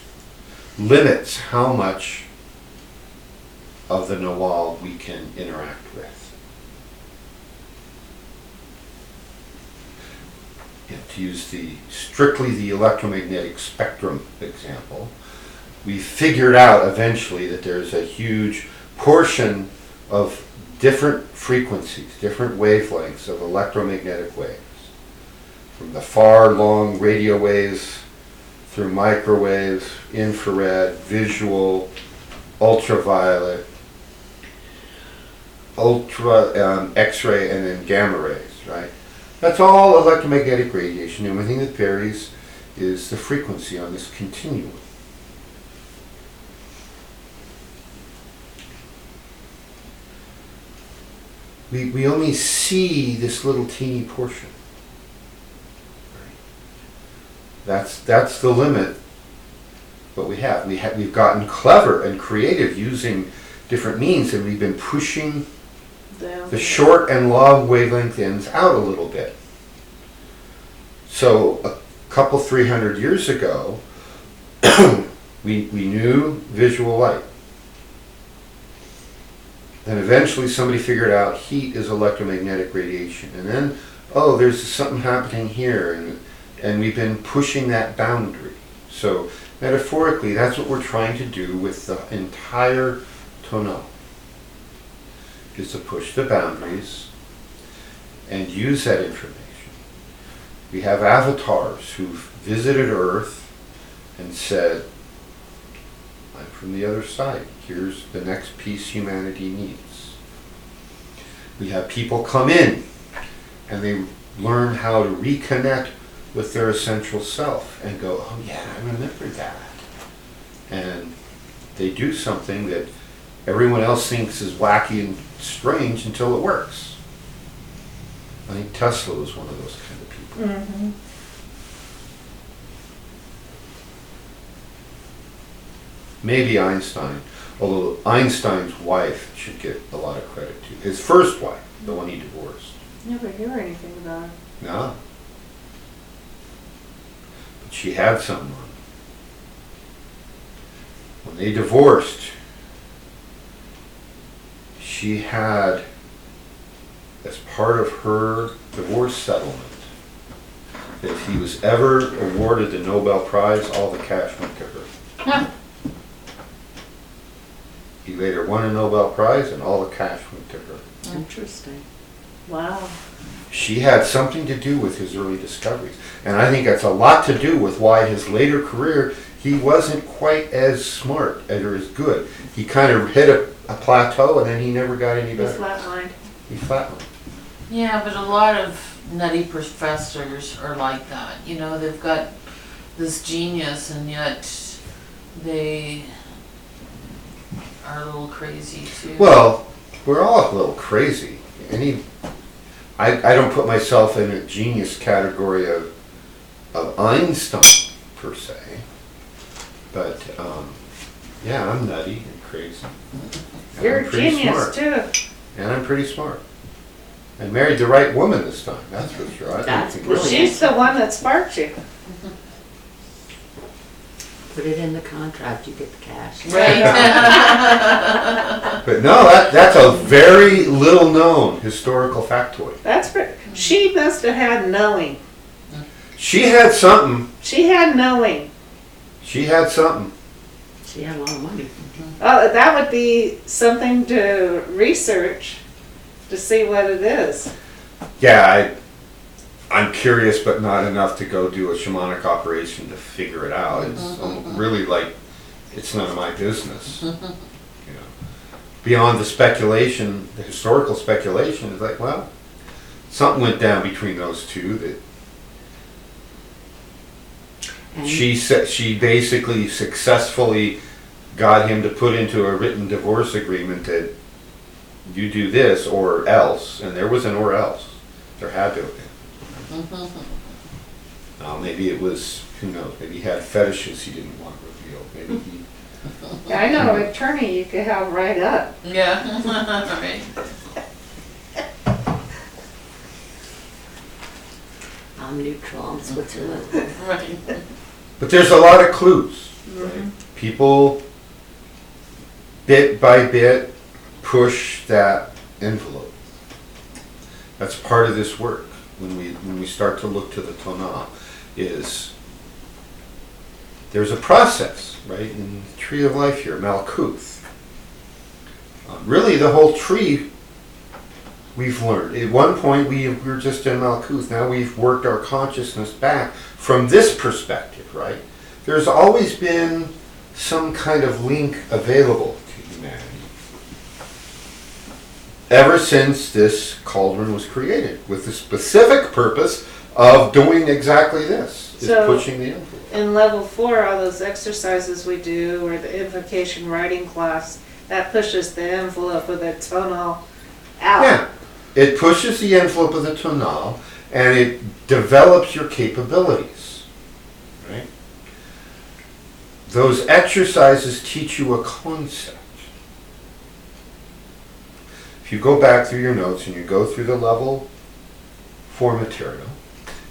limits how much of the Nawal we can interact with. To use strictly the electromagnetic spectrum example, we figured out eventually that there's a huge portion of different frequencies, different wavelengths of electromagnetic waves, from the far long radio waves through microwaves, infrared, visual, ultraviolet, X-ray, and then gamma rays, right? That's all electromagnetic radiation. The only thing that varies is the frequency on this continuum. We only see this little teeny portion. That's the limit. What we have. We've gotten clever and creative using different means, and we've been pushing the short and long wavelength ends out a little bit. So a couple 300 years ago, we knew visual light. Then eventually somebody figured out heat is electromagnetic radiation. And then, oh, there's something happening here. And we've been pushing that boundary. So metaphorically, that's what we're trying to do with the entire Tonal, is to push the boundaries and use that information. We have avatars who've visited Earth and said, I'm from the other side. Here's the next piece humanity needs. We have people come in and they learn how to reconnect with their essential self and go, oh yeah, I remember that. And they do something that everyone else thinks is wacky and strange until it works. I think Tesla was one of those kind of people. Mm-hmm. Maybe Einstein, although Einstein's wife should get a lot of credit too. His first wife, the one he divorced. Never hear anything about it. No. But she had something on him. When they divorced, she had, as part of her divorce settlement, that if he was ever awarded the Nobel Prize, all the cash went to her. Huh. He later won a Nobel Prize and all the cash went to her. Interesting. Wow. She had something to do with his early discoveries. And I think that's a lot to do with why his later career, he wasn't quite as smart or as good. He kind of hit a plateau and then he never got any He's better. flatlined. He flatlined. Yeah, but a lot of nutty professors are like that. You know, they've got this genius and yet they are a little crazy too. Well, we're all a little crazy. I don't put myself in a genius category of Einstein per se, but yeah, I'm nutty and crazy. And You're I'm a pretty genius smart. too. And I'm pretty smart. I married the right woman this time, that's for sure. I That's think Well, it's- she's the one that sparked you. Put it in the contract, you get the cash. Right. But no, that's a very little known historical factoid. That's she must have had knowing. She had something. She had knowing. She had something. She had a lot of money. Oh, that would be something to research to see what it is. Yeah, I'm curious, but not enough to go do a shamanic operation to figure it out. It's really like, it's none of my business. You know, beyond the speculation, the historical speculation, is like, well, something went down between those two that And she basically successfully got him to put into a written divorce agreement that you do this or else, and there was an or else. There had to have been. Maybe it was, who knows, maybe he had fetishes he didn't want revealed. Maybe he... Yeah, I know an attorney you could have right up. Yeah. Right. I'm neutral on Switzerland. Right. But there's a lot of clues. Right? People, bit by bit, push that envelope. That's part of this work. When we start to look to the Tonal, is there's a process, right? In the tree of life here, Malkuth. Really, the whole tree we've learned. At one point, we were just in Malkuth. Now we've worked our consciousness back from this perspective, right? There's always been some kind of link available to humanity ever since this cauldron was created, with the specific purpose of doing exactly this, is So- pushing the envelope. In level 4, all those exercises we do, or the invocation writing class, that pushes the envelope of the tonal out. Yeah, it pushes the envelope of the tonal, and it develops your capabilities, right? Those exercises teach you a concept. If you go back through your notes and you go through the level 4 material,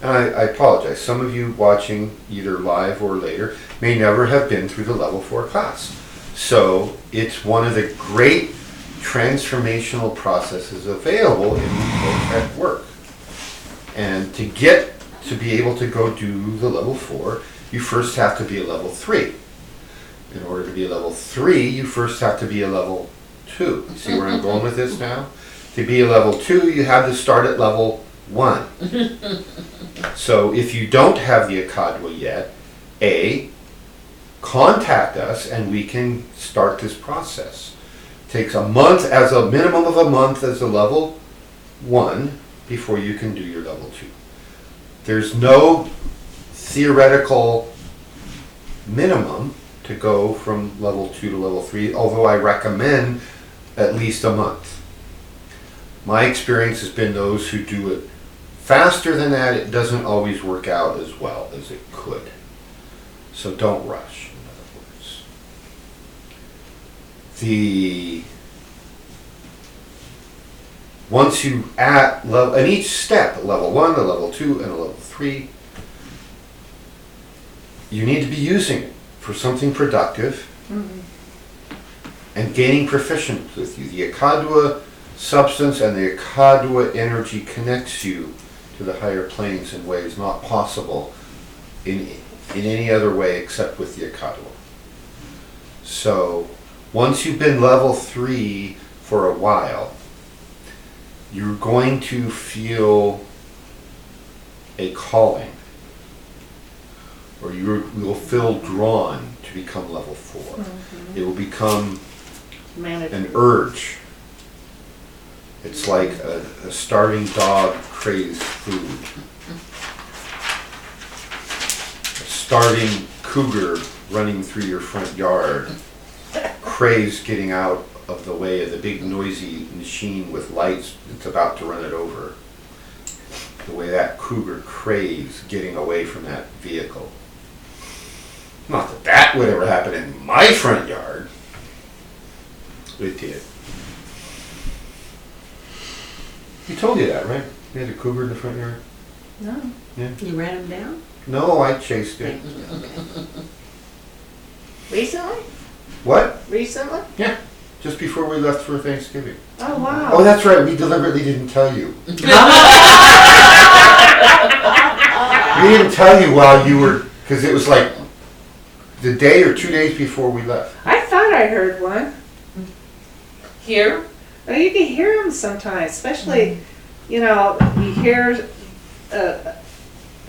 and I apologize, some of you watching either live or later may never have been through the level 4 class. So it's one of the great transformational processes available in at work. And to get to be able to go do the level 4, you first have to be a level 3. In order to be a level 3, you first have to be a level 2. You see where I'm going with this now? To be a level 2, you have to start at level 1. So if you don't have the Akadwa yet, contact us and we can start this process. Takes a month, as a minimum of a month as a level 1 before you can do your level 2. There's no theoretical minimum to go from level 2 to level 3, although I recommend at least a month. My experience has been those who do it faster than that, it doesn't always work out as well as it could. So don't rush, in other words. Once you at level, and each step, level 1, a level 2, and a level 3, you need to be using it for something productive and gaining proficiency with you. The Akadwa substance and the Akadwa energy connects you to the higher planes in ways not possible in any other way except with the Akadwa. So once you've been level 3 for a while, you're going to feel a calling, or you will feel drawn to become level 4. It will become an urge. It's like a starving dog craves food. A starving cougar running through your front yard craves getting out of the way of the big noisy machine with lights that's about to run it over. The way that cougar craves getting away from that vehicle. Not that that would ever happen in my front yard. It did. He told you that, right? He had a cougar in the front yard? No. You ran him down? No, I chased it. Recently? What? Recently? Yeah, just before we left for Thanksgiving. Oh, wow. Oh, that's right, we deliberately didn't tell you. We didn't tell you while you were, because it was like the day or 2 days before we left. I thought I heard one. Here? Oh, you can hear them sometimes, especially, you know, you hear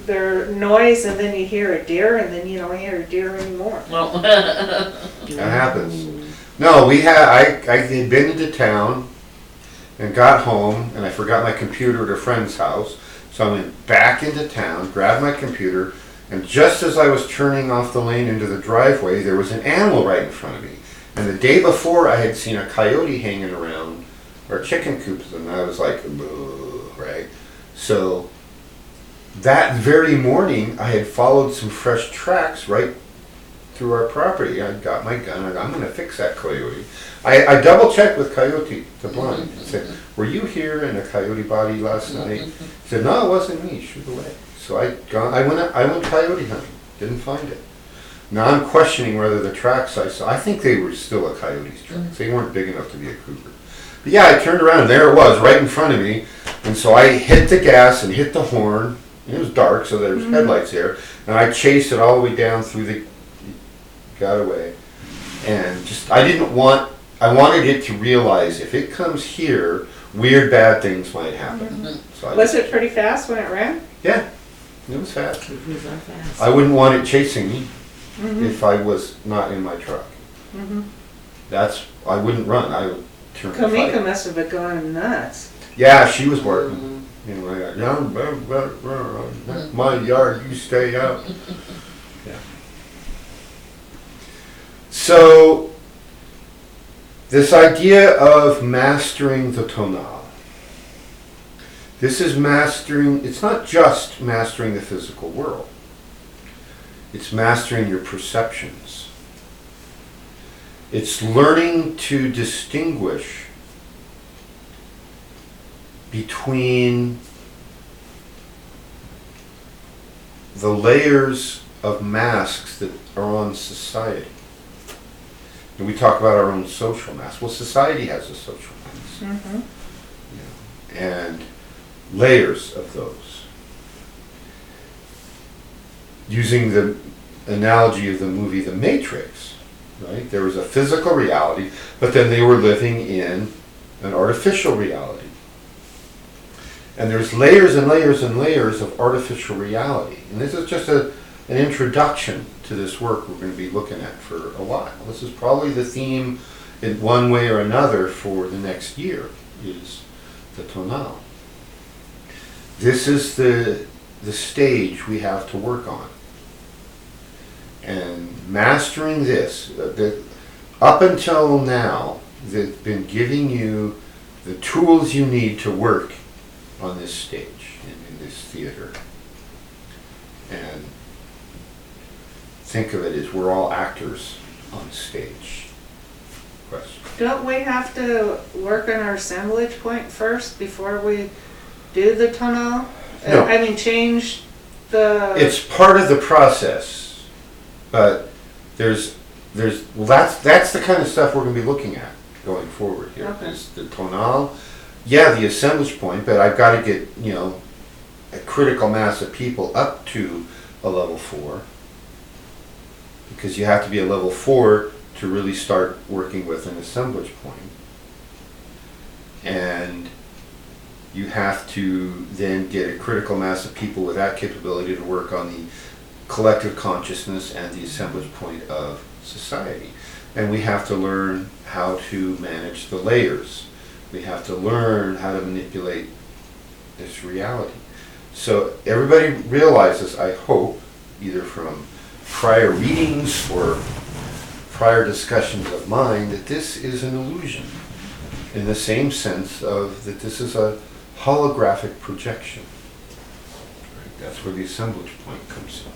their noise and then you hear a deer and then you don't hear a deer anymore. Well, That happens. No, we had, I had been into town and got home and I forgot my computer at a friend's house. So I went back into town, grabbed my computer, and just as I was turning off the lane into the driveway, there was an animal right in front of me. And the day before I had seen a coyote hanging around our chicken coops and I was like, boo, right? So that very morning I had followed some fresh tracks right through our property. I got my gun and I'm gonna fix that coyote. I double checked with Coyote, the blind, and said, were you here in a coyote body last night? He said, no, it wasn't me, shoot away. So I went coyote hunting, didn't find it. Now I'm questioning whether the tracks I saw, I think they were still a coyote's tracks. They weren't big enough to be a cougar. But yeah, I turned around and there it was, right in front of me. And so I hit the gas and hit the horn. And it was dark, so there was headlights there. And I chased it all the way down through got away. And just, I wanted it to realize if it comes here, weird bad things might happen. So Was it pretty fast when it ran? Yeah, it was fast. Cougars are fast. I wouldn't want it chasing me if I was not in my truck. I wouldn't run. I would turn and Kamika fight. must have been going nuts. Yeah, she was barking. You know, that's my yard, you stay out. Yeah. So, this idea of mastering the tonal. This is mastering, it's not just mastering the physical world. It's mastering your perceptions. It's learning to distinguish between the layers of masks that are on society. And we talk about our own social mask. Well, society has a social mask. And layers of those. Using the analogy of the movie The Matrix, right? There was a physical reality, but then they were living in an artificial reality. And there's layers and layers and layers of artificial reality. And this is just an introduction to this work we're going to be looking at for a while. This is probably the theme in one way or another for the next year, is the tonal. This is the stage we have to work on. And mastering this, up until now, they've been giving you the tools you need to work on this stage, in this theater. And think of it as we're all actors on stage. Question. Don't we have to work on our assemblage point first before we do the tonal? No. I mean, change the... It's part of the process, but well, that's the kind of stuff we're going to be looking at going forward here. Okay. Is the tonal, yeah, the assemblage point, but I've got to get, a critical mass of people up to a level 4, because you have to be a level 4 to really start working with an assemblage point. And you have to then get a critical mass of people with that capability to work on the collective consciousness and the assemblage point of society. And we have to learn how to manage the layers. We have to learn how to manipulate this reality. So everybody realizes, I hope, either from prior readings or prior discussions of mine, that this is an illusion, in the same sense of that this is a holographic projection. Right? That's where the assemblage point comes in.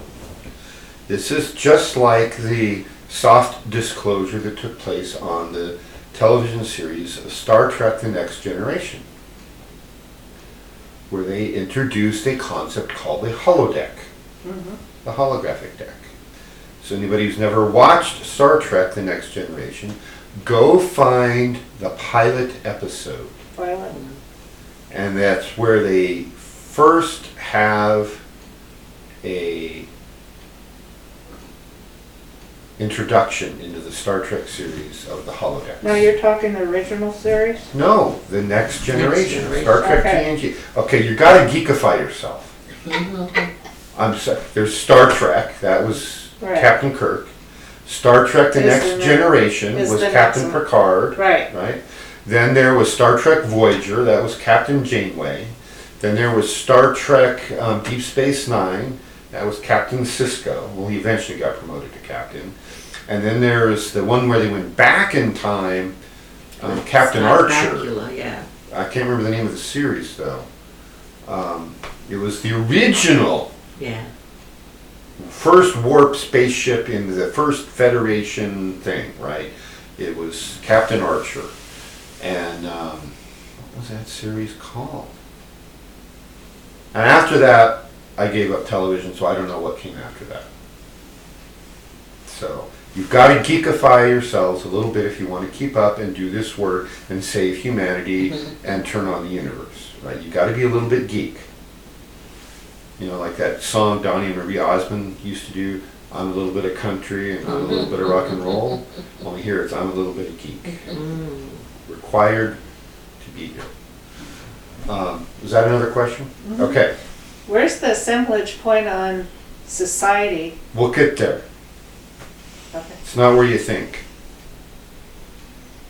This is just like the soft disclosure that took place on the television series of Star Trek: The Next Generation. where they introduced a concept called a holodeck, Mhm. the holographic deck. So anybody who's never watched Star Trek: The Next Generation, go find the pilot episode. Violet. And that's where they first have a introduction into the Star Trek series of the holodeck. No, you're talking the original series? No, the Next Generation, Generation. Star Trek Okay. TNG. Okay, you gotta geekify yourself. I'm sorry, there's Star Trek, that was Right. Captain Kirk. Star Trek: The Is Next the ne- Generation is was the Captain next one. Picard. Right. Right? Then there was Star Trek Voyager, that was Captain Janeway. Then there was Star Trek Deep Space Nine, that was Captain Sisko. Well, he eventually got promoted to captain. And then there's the one where they went back in time, Captain Scott Archer. Bakula, yeah. I can't remember the name of the series though. It was the original Yeah. first warp spaceship in the first Federation thing, right? It was Captain Archer. And what was that series called? And after that, I gave up television, so I don't know what came after that. So you've got to geekify yourselves a little bit if you want to keep up and do this work and save humanity and turn on the universe, right? You've got to be a little bit geek. You know, like that song Donnie and Marie Osmond used to do, I'm a little bit of country and I'm a little bit of rock and roll. Only here it's I'm a little bit of geek. Required to be here. Was that another question? Mhm. Okay, Where's the assemblage point on society? we'll get there. Okay. It's not where you think.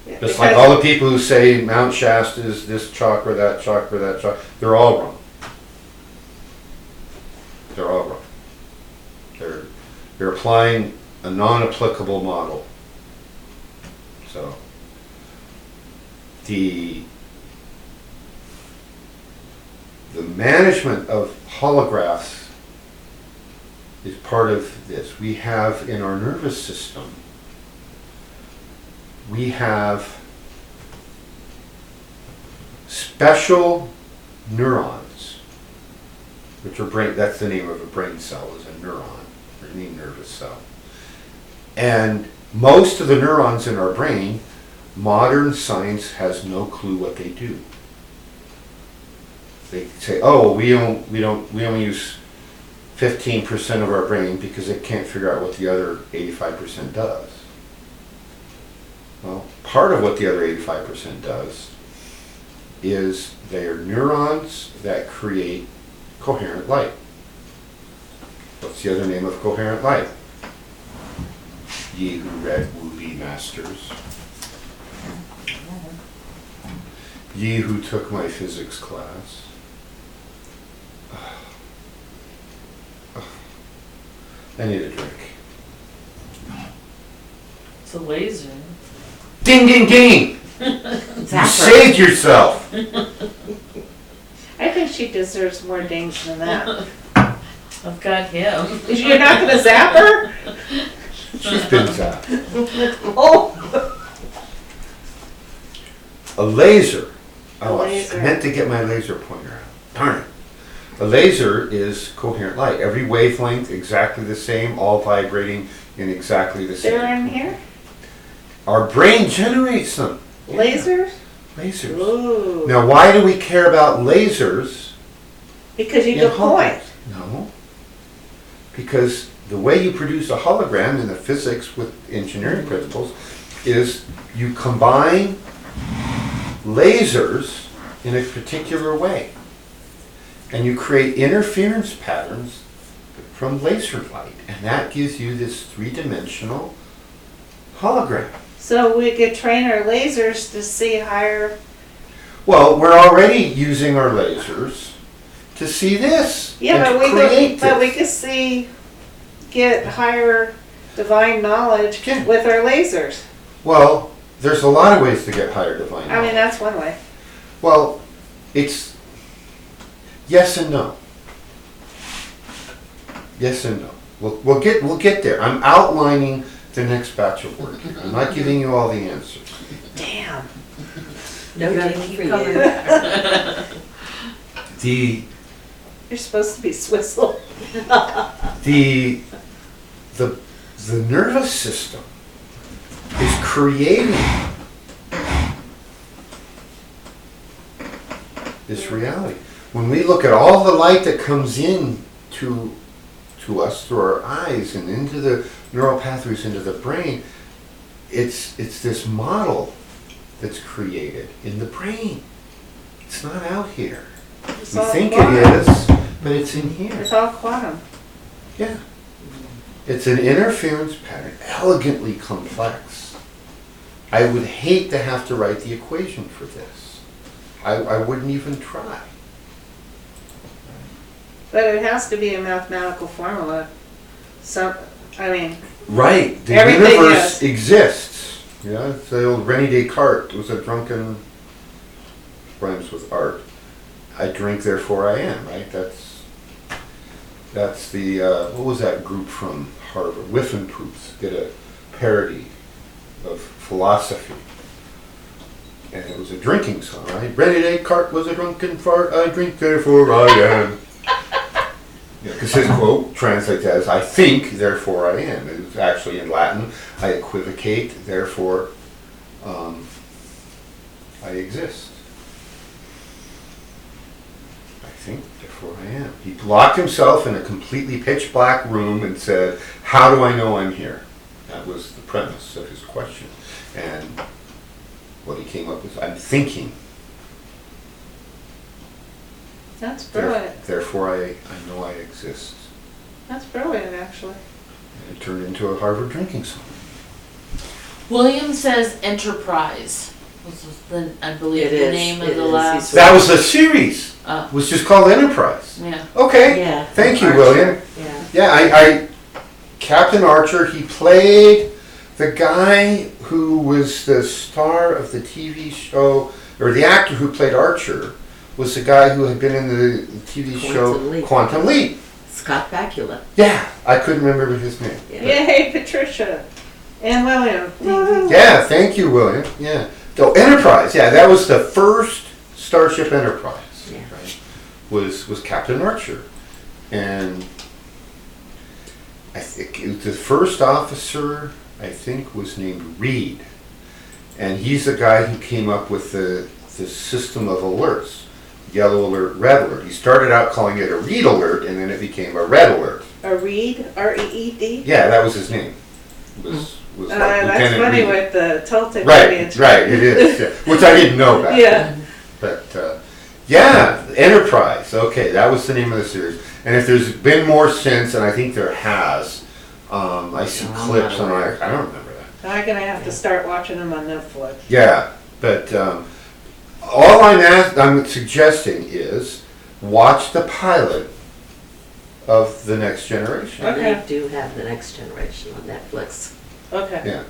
Yeah, Just like because- all the people who say Mount Shasta is this chakra, that chakra, that chakra, they're all wrong. They're all wrong. They're applying a non-applicable model. So the management of holographs is part of this. We have in our nervous system, we have special neurons, which are brain, that's the name of a brain cell, is a neuron, or any nervous cell. And most of the neurons in our brain, modern science has no clue what they do. They say, oh, we only use 15% of our brain because it can't figure out what the other 85% does. Well, part of what the other 85% does is they are neurons that create coherent light. What's the other name of coherent light? Ye who read Wu-Li Masters. Ye who took my physics class. I need a drink. It's a laser. Ding, ding, ding! You Zapper. saved yourself! I think she deserves more dings than that. I've got him. You're not gonna zap her? She's been zapped. Oh! A laser. Oh, I laser. meant to get my laser pointer out. Darn it. A laser is coherent light. Every wavelength exactly the same, all vibrating in exactly the same. They're in here? Our brain generates them. Lasers? Lasers. Ooh. Now, why do we care about lasers? Because you in can point. holograms? No. Because the way you produce a hologram in the physics with engineering principles is you combine lasers in a particular way. And you create interference patterns from laser light. And that gives you this three-dimensional hologram. So we could train our lasers to see higher. Well, we're already using our lasers to see this. Yeah, and but to we create could, but we this. could see, get higher divine knowledge Yeah. with our lasers. Well, there's a lot of ways to get higher divine I knowledge. mean, that's one way. Well, it's yes and no. Yes and no. We'll get there. I'm outlining the next batch of work here. I'm not giving you all the answers. Damn. No You gotta ding keep for coming you. back. The You're supposed to be Swizzle. the nervous system is creating this reality. When we look at all the light that comes in to us through our eyes and into the neural pathways into the brain, it's this model that's created in the brain. It's not out here. It's We all think quantum. it is, but it's in here. It's all quantum. Yeah. It's an interference pattern, elegantly complex. I would hate to have to write the equation for this. I wouldn't even try. But it has to be a mathematical formula. Right. The Everything universe is. exists. Yeah, it's the old René Descartes. It was a drunken, rhymes with art. I drink, therefore I am, right? That's the, what was that group from Harvard? Whiffenpoof did a parody of philosophy. And it was a drinking song, right? René Descartes was a drunken fart, I drink, therefore I am. Because his quote translates as, I think, therefore I am. It was actually in Latin, I equivocate, therefore I exist. I think, therefore I am. He locked himself in a completely pitch black room and said, how do I know I'm here? That was the premise of his question. And what he came up with, I'm thinking. That's brilliant. Therefore I know I exist. That's brilliant, actually. And it turned into a Harvard drinking song. William says Enterprise. This was the, I believe, It the is, name it of the is. last. That was the series. It was just called Enterprise. Yeah. Okay. Yeah. Thank you, Archer. William. Yeah. Yeah, Captain Archer, he played the guy who was the star of the TV show, or the actor who played Archer was the guy who had been in the TV show Quantum Leap. Quantum Leap. Scott Bakula. Yeah, I couldn't remember his name. Yeah. Yay, Patricia. And William. Yeah, thank you, William. Yeah. So Enterprise, yeah, that was the first Starship Enterprise. Yeah. Right? Was Captain Archer. And I think the first officer, I think, was named Reed. And he's the guy who came up with the system of alerts. Yellow alert, red alert. He started out calling it a Reed alert, and then it became a red alert. A Reed, R-E-E-D. Yeah, that was his name. Was like That's Lieutenant funny Reed. with the Toltec Right, lineage. right, it is. Yeah. Which I didn't know back then. Yeah. But yeah, Enterprise. Okay, that was the name of the series. And if there's been more since, and I think there has, I see I'm clips not and aware. I don't remember that. I'm gonna have to start watching them on Netflix. Yeah, but all I'm suggesting is watch the pilot of The Next Generation. And Okay. they do have The Next Generation on Netflix. Okay. Yeah.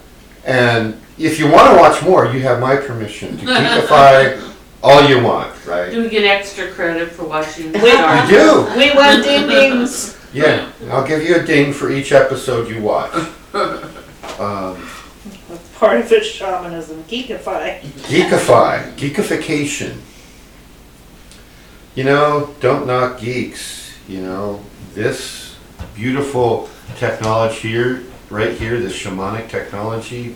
And if you want to watch more, you have my permission to geekify all you want, right? Do we get extra credit for watching? We You do. We want ding-dings. Yeah, I'll give you a ding for each episode you watch. That's part of it's shamanism. Geekify. Geekification. You know, don't knock geeks. You know, this beautiful technology here, right here, this shamanic technology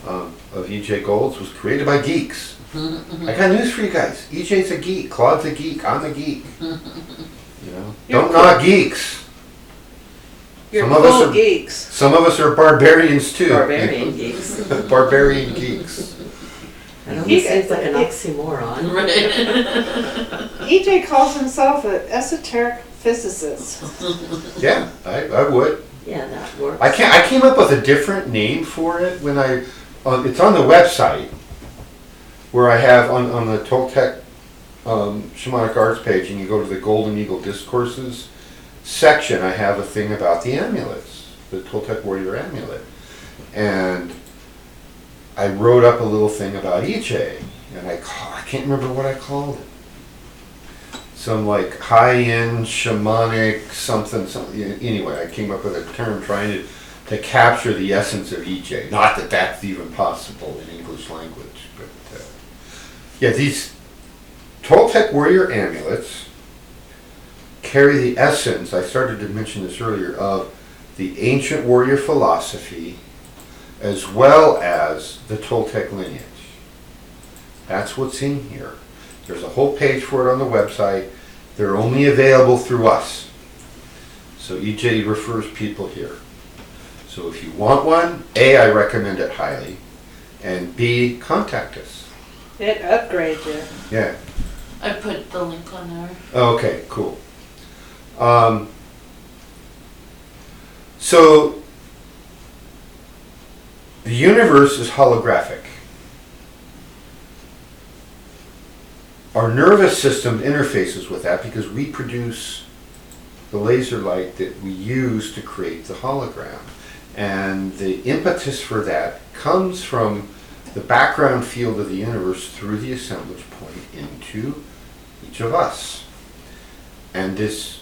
of E.J. Gold's was created by geeks. I got news for you guys. EJ's a geek, Claude's a geek, I'm a geek. You know, You're don't cool. knock geeks. You're Some of us cool are- geeks. Some of us are barbarians too. Barbarian geeks. Barbarian geeks. That almost You- seems like an it- oxymoron. Right. EJ calls himself an esoteric physicist. Yeah, I would. Yeah, that works. I came up with a different name for it when it's on the website where I have on the Toltec Shamanic Arts page, and you go to the Golden Eagle Discourses section, I have a thing about the amulets, the Toltec Warrior Amulet. And I wrote up a little thing about EJ, and I can't remember what I called it. Some like high-end shamanic something. Anyway, I came up with a term trying to capture the essence of EJ. Not that that's even possible in English language, but yeah, these Toltec warrior amulets carry the essence, I started to mention this earlier, of the ancient warrior philosophy as well as the Toltec lineage. That's what's in here. There's a whole page for it on the website. They're only available through us. So EJ refers people here. So if you want one, A, I recommend it highly, and B, contact us. It upgrades you. Yeah. I put the link on there. Okay, cool. So the universe is holographic. Our nervous system interfaces with that because we produce the laser light that we use to create the hologram. And the impetus for that comes from the background field of the universe through the assemblage point into each of us. And this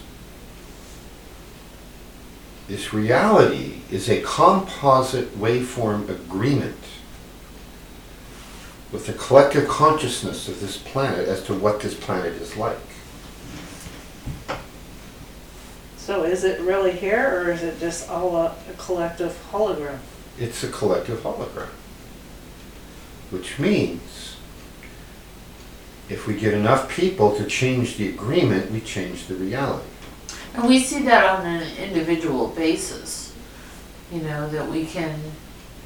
reality is a composite waveform agreement with the collective consciousness of this planet as to what this planet is like. So is it really here, or is it just all a collective hologram? It's a collective hologram. Which means if we get enough people to change the agreement, we change the reality. And we see that on an individual basis, you know, that we can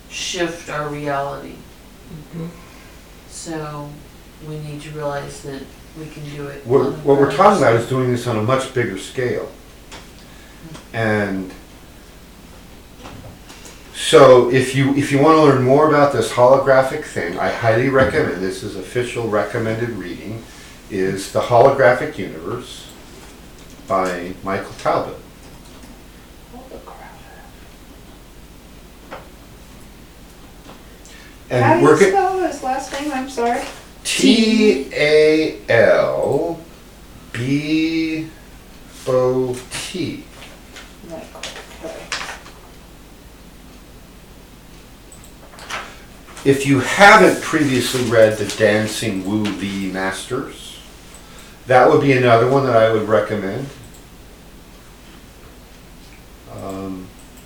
shift our reality. So we need to realize that we can do it. What we're talking about is doing this on a much bigger scale. And so if you want to learn more about this holographic thing, I highly recommend, this is official recommended reading, is The Holographic Universe by Michael Talbot. How And do we're you going spell his last name? I'm sorry. Talbot. Michael. Okay. If you haven't previously read The Dancing Wu Li Masters, that would be another one that I would recommend.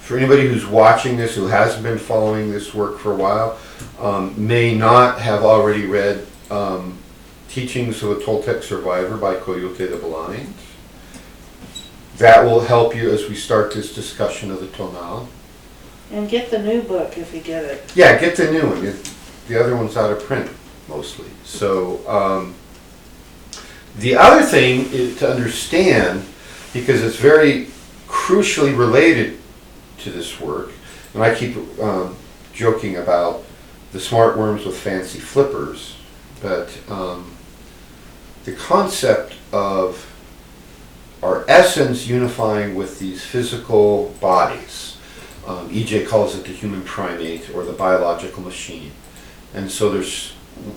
For anybody who's watching this, who hasn't been following this work for a while, may not have already read Teachings of a Toltec Survivor by Coyote the Blind. That will help you as we start this discussion of the tonal. And get the new book if you get it. Yeah, get the new one. The other one's out of print, mostly. So the other thing is to understand, because it's very crucially related to this work, and I keep joking about the smart worms with fancy flippers, but the concept of our essence unifying with these physical bodies. EJ calls it the human primate or the biological machine. And so there's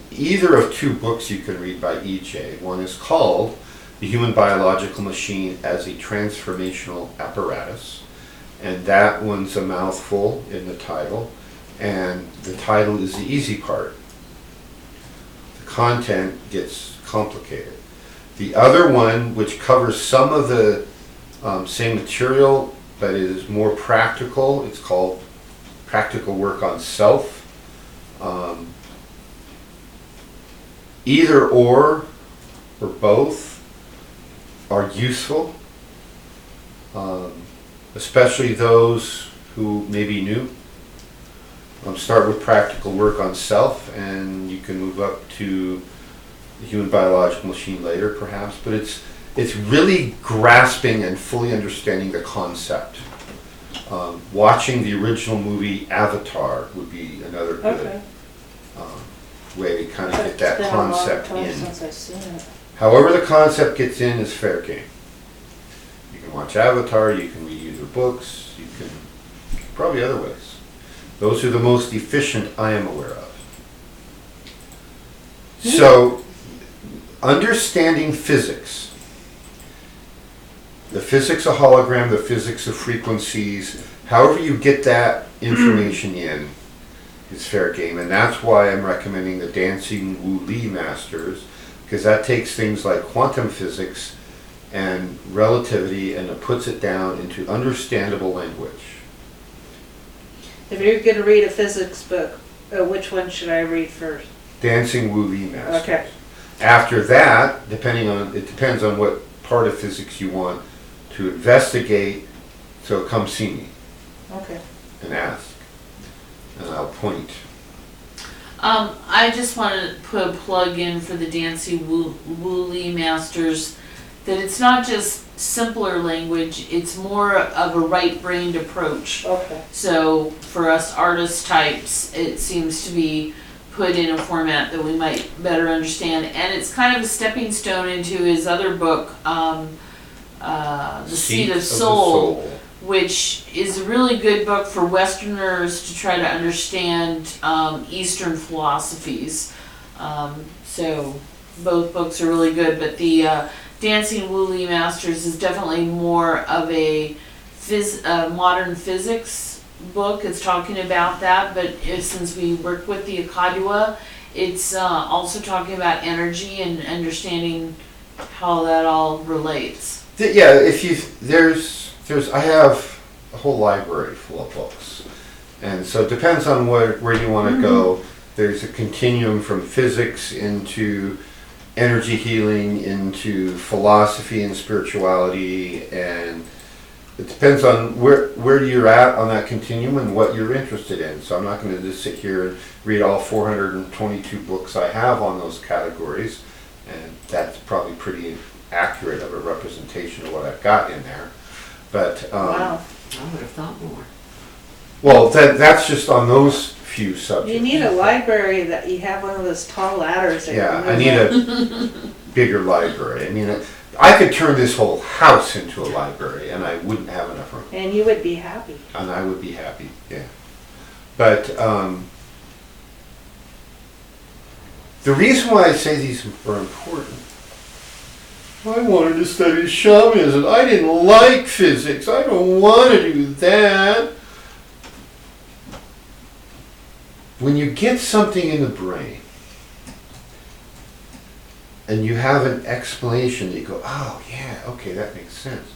either of two books you can read by EJ. One is called The Human Biological Machine as a Transformational Apparatus. And that one's a mouthful in the title. And the title is the easy part. The content gets complicated. The other one, which covers some of the same material, but is more practical, it's called Practical Work on Self. Either or both are useful, especially those who may be new. Start with Practical Work on Self, and you can move up to the Human Biological Machine later, perhaps. But it's really grasping and fully understanding the concept. Watching the original movie Avatar would be another good way to kind of get that concept in. Since I've seen it. However the concept gets in is fair game. You can watch Avatar, you can read either books, you can probably other ways. Those are the most efficient I am aware of. So, understanding physics, the physics of hologram, the physics of frequencies, however you get that information in, is fair game. And that's why I'm recommending the Dancing Wu Li Masters, because that takes things like quantum physics and relativity, and it puts it down into understandable language. If you're gonna read a physics book, which one should I read first? Dancing Wu Li Masters. Okay. After that, it depends on what part of physics you want to investigate, so come see me Okay. and ask, and I'll point. I just want to put a plug in for the Dancing Wu Li Masters, that it's not just simpler language, it's more of a right-brained approach. Okay. So for us artist types, it seems to be put in a format that we might better understand, and it's kind of a stepping stone into his other book, The Seat of the Soul, which is a really good book for Westerners to try to understand Eastern philosophies. So both books are really good, but the Dancing Wu Li Masters is definitely more of a modern physics book. It's talking about that, but since we work with the Akadua, it's also talking about energy and understanding how that all relates. Yeah, I have a whole library full of books, and so it depends on where you want to go. There's a continuum from physics into energy healing, into philosophy and spirituality, and it depends on where you're at on that continuum and what you're interested in. So I'm not going to just sit here and read all 422 books I have on those categories, and that's probably pretty accurate of a representation of what I've got in there. But Wow. I would have thought more. well, that's just on those few subjects. You need a library that you have one of those tall ladders. That Yeah, you I move need up. a bigger library. I mean, I could turn this whole house into a library, and I wouldn't have enough room. And you would be happy. And I would be happy, yeah. But the reason why I say these are important, I wanted to study shamanism. I didn't like physics. I don't want to do that. When you get something in the brain and you have an explanation that you go, oh yeah, okay, that makes sense.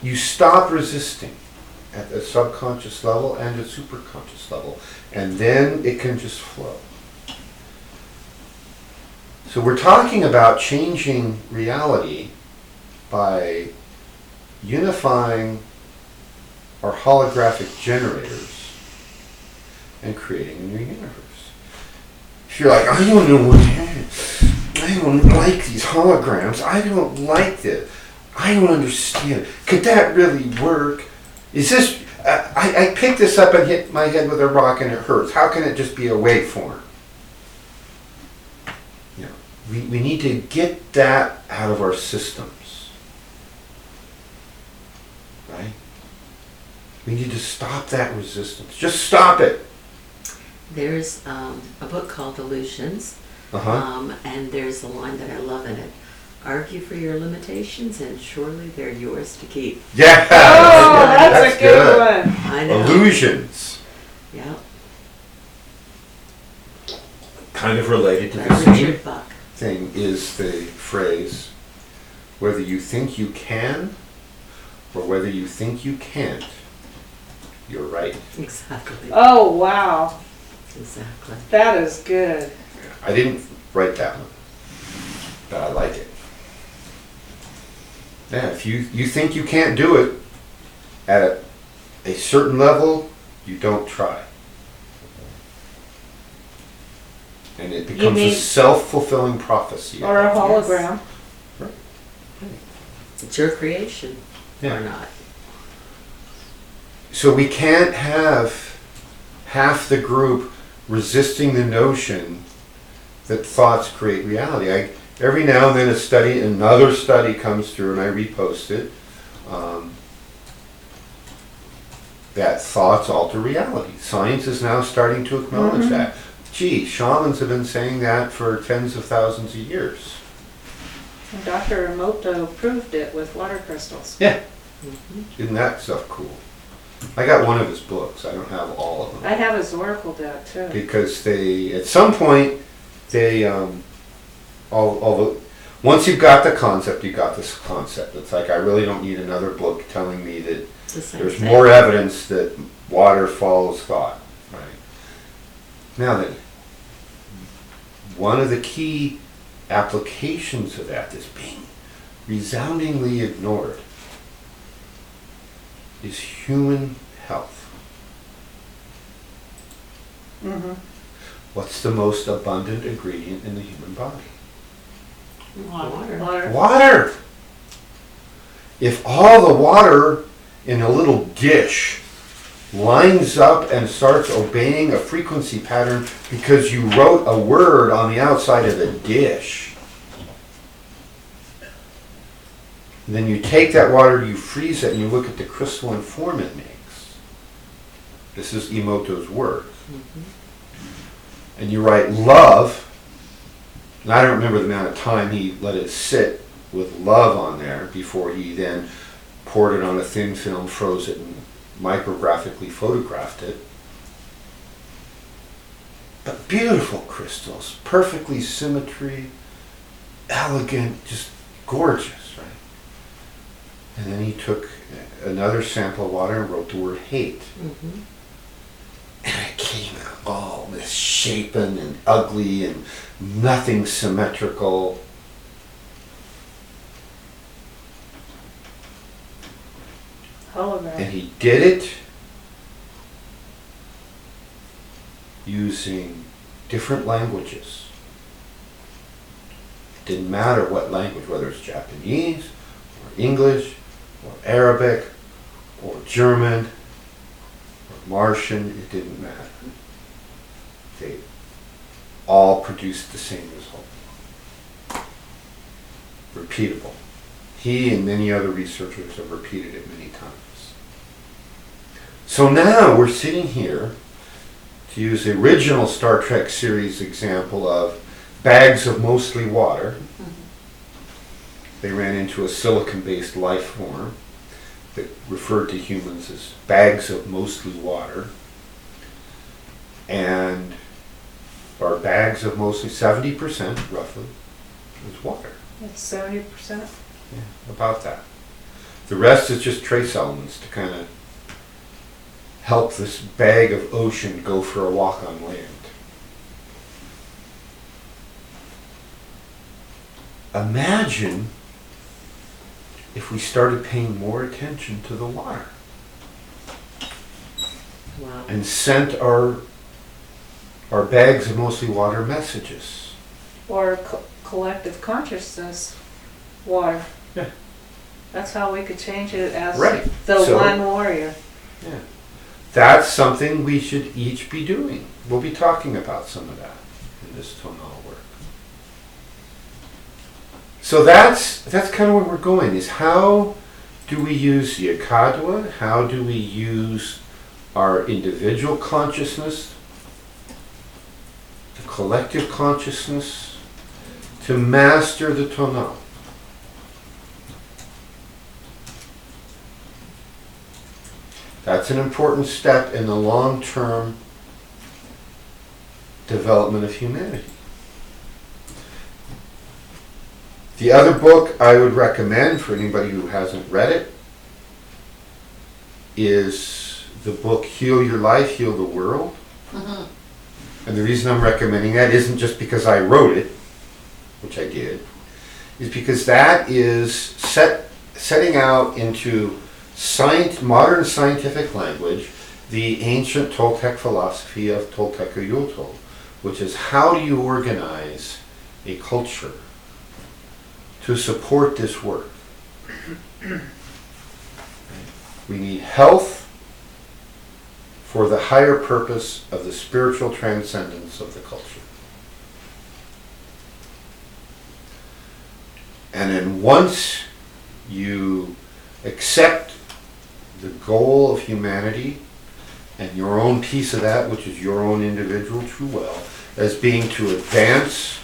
You stop resisting at the subconscious level and the superconscious level, and then it can just flow. So we're talking about changing reality by unifying our holographic generators and creating a new universe. If you're like, I don't know what I don't like these holograms, I don't like this, I don't understand, could that really work? Is this, I picked this up and hit my head with a rock and it hurts, how can it just be a waveform? You know, we need to get that out of our systems, right? We need to stop that resistance, just stop it. There's a book called Illusions, and there's a line that I love in it. Argue for your limitations and surely they're yours to keep. Yeah! Oh, that's a good one. I know. Illusions. Yeah. Kind of related to By the same Richard Buck. thing is the phrase, whether you think you can or whether you think you can't, you're right. Exactly. Oh, wow. Exactly. That is good. I didn't write that one, but I like it. Yeah, if you think you can't do it at a certain level, you don't try. And it becomes a mean- self-fulfilling prophecy. Or a hologram. It's your creation Yeah. or not. So we can't have half the group resisting the notion that thoughts create reality. Every now and then another study comes through, and I repost it, that thoughts alter reality. Science is now starting to acknowledge that. Gee, shamans have been saying that for tens of thousands of years. And Dr. Emoto proved it with water crystals. Yeah. Mm-hmm. Isn't that stuff cool? I got one of his books. I don't have all of them. I have his oracle deck because Because they, at some point, they, one Once you've got the concept, you got this concept. It's like I really don't need another book telling me that The same there's thing. more evidence that water follows thought. Right. Now then, one of the key applications of that that's being resoundingly ignored is human health. Mm-hmm. What's the most abundant ingredient in the human body? Water. Water. Water! If all the water in a little dish lines up and starts obeying a frequency pattern because you wrote a word on the outside of the dish, then you take that water, you freeze it, and you look at the crystalline form it makes. This is Emoto's work. And you write love, and I don't remember the amount of time he let it sit with love on there before he then poured it on a thin film, froze it, and micrographically photographed it. But beautiful crystals, perfectly symmetry, elegant, just gorgeous, right? And then he took another sample of water and wrote the word hate. Mm-hmm. And it came out all misshapen and ugly and nothing symmetrical. Hologram. And he did it using different languages. It didn't matter what language, whether it's Japanese or English or Arabic or German or Martian, it didn't matter. They all produced the same result. Repeatable. He and many other researchers have repeated it many times. So now we're sitting here, to use the original Star Trek series example of bags of mostly water. They ran into a silicon-based life form that referred to humans as bags of mostly water. And our bags of mostly 70% roughly is water. It's 70%. Yeah, about that. The rest is just trace elements to kind of help this bag of ocean go for a walk on land. Imagine if we started paying more attention to the water Wow. and sent our bags of mostly water messages. Or collective consciousness. Water. Yeah. That's how we could change it as Right. the So- one warrior. Yeah. That's something we should each be doing. We'll be talking about some of that in this tonal work. So that's kind of where we're going, is how do we use the Akadwa? How do we use our individual consciousness, the collective consciousness, to master the tonal? That's an important step in the long-term development of humanity. The other book I would recommend for anybody who hasn't read it is the book Heal Your Life, Heal the World. And the reason I'm recommending that isn't just because I wrote it, which I did, is because that is setting out into modern scientific language the ancient Toltec philosophy of Tolteca, which is how do you organize a culture to support this work. We need health for the higher purpose of the spiritual transcendence of the culture. And then once you accept the goal of humanity and your own piece of that, which is your own individual true well, as being to advance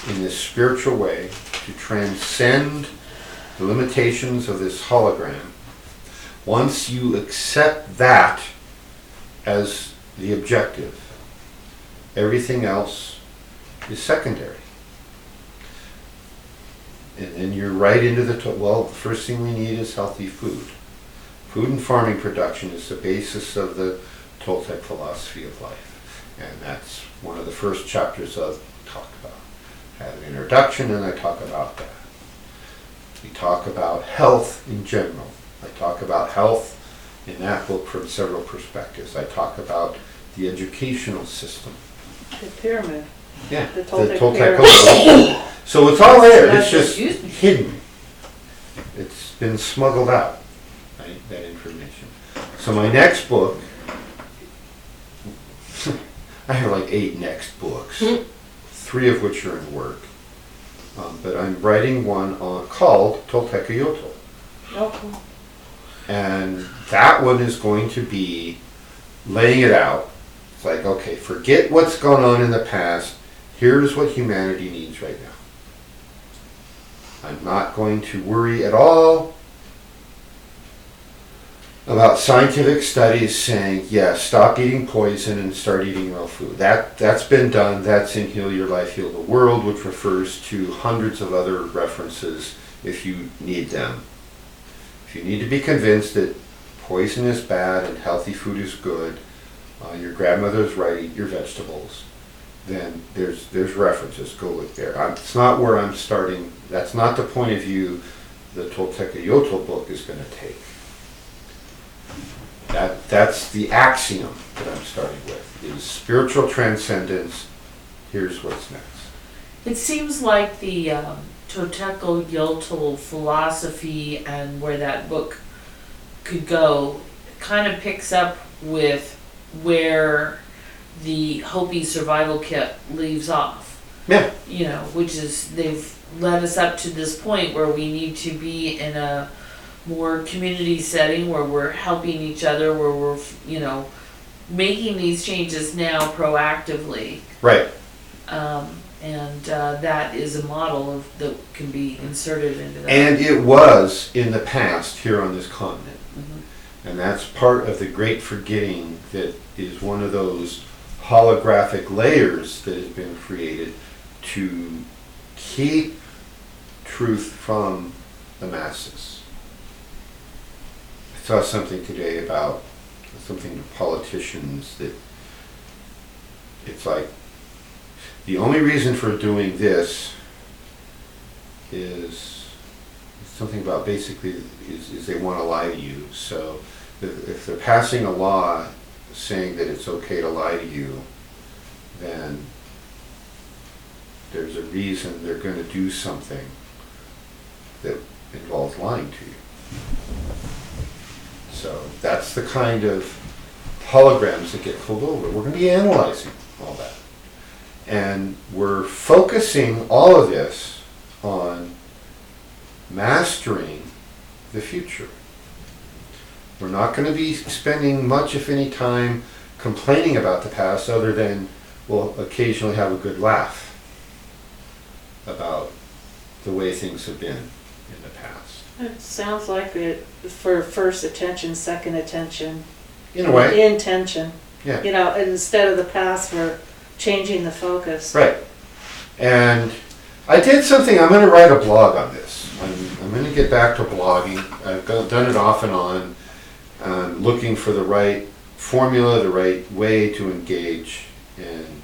in this spiritual way, to transcend the limitations of this hologram. Once you accept that as the objective, everything else is secondary. And then you're right into well, the first thing we need is healthy food. Food and farming production is the basis of the Toltec philosophy of life. And that's one of the first chapters of talk about. I have an introduction and I talk about that. We talk about health in general. I talk about health in that book from several perspectives. I talk about the educational system. The pyramid. Yeah, The Toltec pyramid. So it's all there, it's Excuse just me. hidden. It's been smuggled out, right, that information. So my next book, I have like 8 next books, 3 of which are in work. But I'm writing one called Toltecayoto. Oh, cool. And that one is going to be laying it out. It's like, okay, forget what's gone on in the past. Here's what humanity needs right now. I'm not going to worry at all about scientific studies saying, yeah, stop eating poison and start eating real food. That's been done. That's in Heal Your Life, Heal the World, which refers to hundreds of other references if you need them. If you need to be convinced that poison is bad and healthy food is good, your grandmother's right, eat your vegetables, then there's references. Go look there. It's not where I'm starting. That's not the point of view the Toltecayoto book is going to take. That's the axiom that I'm starting with, is spiritual transcendence. Here's what's next. It seems like the Toltecayoto philosophy and where that book could go kind of picks up with where the Hopi survival kit leaves off. Yeah. You know, which is they've led us up to this point where we need to be in a more community setting where we're helping each other, where we're, you know, making these changes now proactively. Right. And that is a model of that can be inserted into that. And it was in the past here on this continent. Mm-hmm. And that's part of the great forgetting that is one of those holographic layers that has been created to keep truth from the masses. I saw something today about something to politicians that it's like the only reason for doing this is something about basically is they want to lie to you. So if they're passing a law saying that it's okay to lie to you, then there's a reason they're going to do something that involves lying to you. So that's the kind of holograms that get pulled over. We're going to be analyzing all that. And we're focusing all of this on mastering the future. We're not going to be spending much, if any, time complaining about the past other than we'll occasionally have a good laugh about the way things have been in the past. It sounds like it for first attention, second attention. In a way. Intention. Yeah. You know, instead of the past, we're changing the focus. Right. And I did something, I'm going to write a blog on this. I'm going to get back to blogging. I've done it off and on, looking for the right formula, the right way to engage. And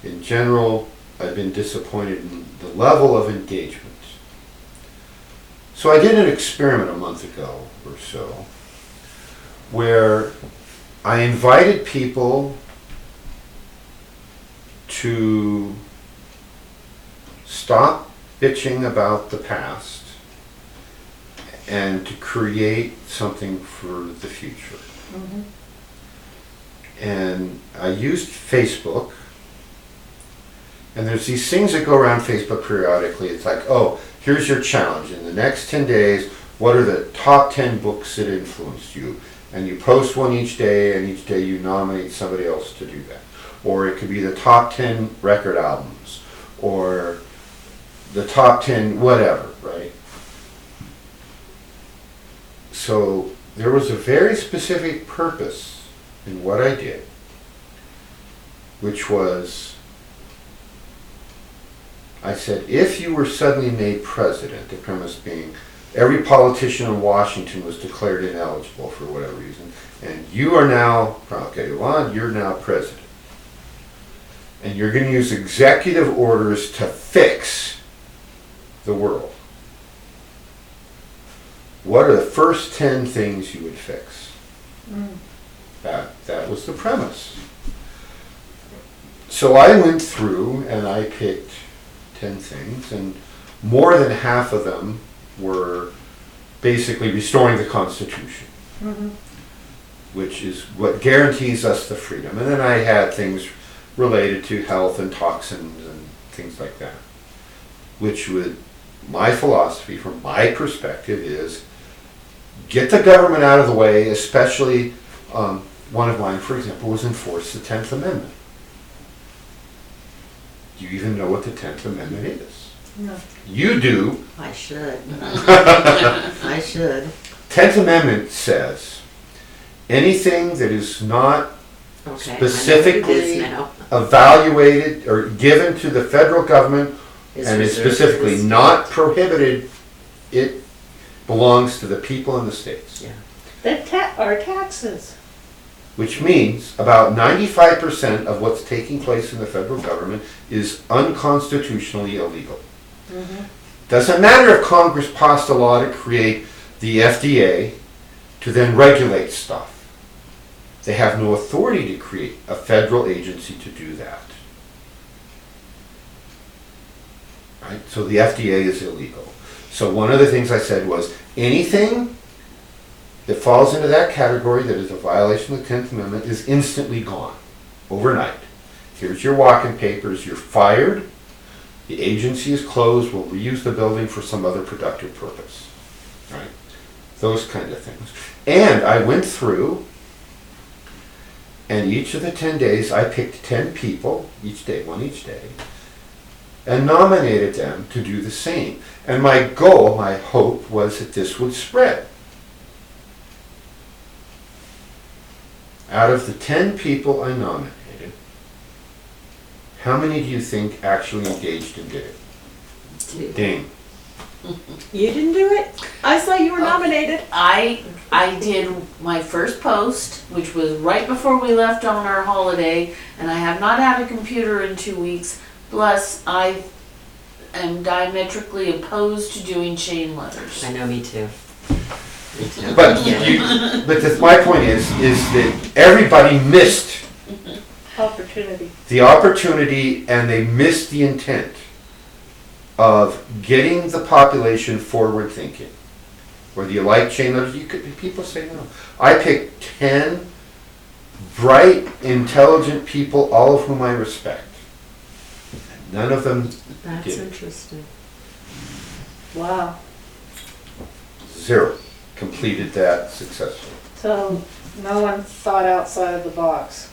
in general, I've been disappointed in the level of engagement. So I did an experiment a month ago or so where I invited people to stop bitching about the past and to create something for the future. Mm-hmm. And I used Facebook, and there's these things that go around Facebook periodically. It's like, oh, here's your challenge. In the next 10 days, what are the top 10 books that influenced you? And you post one each day, and each day you nominate somebody else to do that. Or it could be the top 10 record albums, or the top 10 whatever, right? So there was a very specific purpose in what I did, which was I said, if you were suddenly made president, the premise being every politician in Washington was declared ineligible for whatever reason, and you are now, okay, Yvonne, you're now president. And you're going to use executive orders to fix the world. What are the first 10 things you would fix? That was the premise. So I went through and I picked 10 things, and more than half of them were basically restoring the Constitution, which is what guarantees us the freedom. And then I had things related to health and toxins and things like that, which would, my philosophy from my perspective is get the government out of the way, especially one of mine, for example, was enforce the 10th Amendment. Do you even know what the 10th Amendment is? No. You do. I should. I should. 10th Amendment says anything that is not Okay. specifically I know what it is evaluated or given to the federal government now. and is reserved for specifically the not state. prohibited, it belongs to the people in the states. Yeah. Our taxes. Which means about 95% of what's taking place in the federal government is unconstitutionally illegal. Doesn't matter if Congress passed a law to create the FDA to then regulate stuff. They have no authority to create a federal agency to do that. Right? So the FDA is illegal. So one of the things I said was anything that falls into that category that is a violation of the 10th Amendment is instantly gone, overnight. Here's your walking papers, you're fired, the agency is closed, we'll reuse the building for some other productive purpose. Right? Those kind of things. And I went through, and each of the 10 days I picked 10 people, each day, one each day, and nominated them to do the same. And my goal, my hope, was that this would spread. Out of the 10 people I nominated, how many do you think actually engaged and did it? 2. Ding. You didn't do it? I saw you were nominated. I did my first post, which was right before we left on our holiday, and I have not had a computer in 2 weeks. Plus, I am diametrically opposed to doing chain letters. I know, me too. Me too. But Yeah. my point is that everybody missed Opportunity. the opportunity and they missed the intent of getting the population forward thinking. Whether you like chain letters, people say no. I picked 10 bright, intelligent people, all of whom I respect. None of them That's did. interesting. Wow. 0 completed that successfully. So no one thought outside of the box.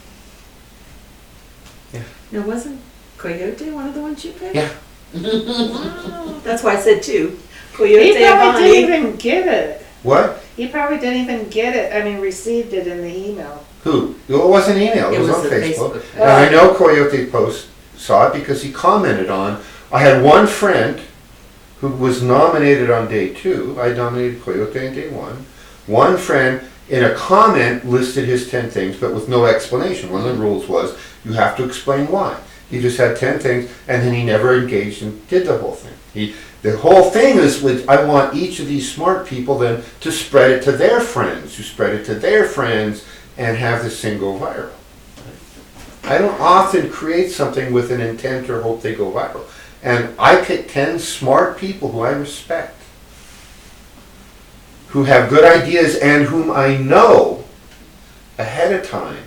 Now, wasn't Coyote one of the ones you picked? Yeah. Wow. That's why I said 2. He Coyote probably didn't Avani. even get it. What? He probably didn't even get it. I mean, received it in the email. Who? Well, it wasn't email. It was on the Facebook. Facebook. And I know Coyote Post saw it because he commented on. I had one friend who was nominated on day 2. I nominated Coyote on day 1. One friend in a comment listed his 10 things, but with no explanation. One of the rules was you have to explain why. He just had 10 things, and then he never engaged and did the whole thing. The whole thing is with, I want each of these smart people then to spread it to their friends, who spread it to their friends, and have this thing go viral. I don't often create something with an intent or hope they go viral. And I pick 10 smart people who I respect, who have good ideas and whom I know ahead of time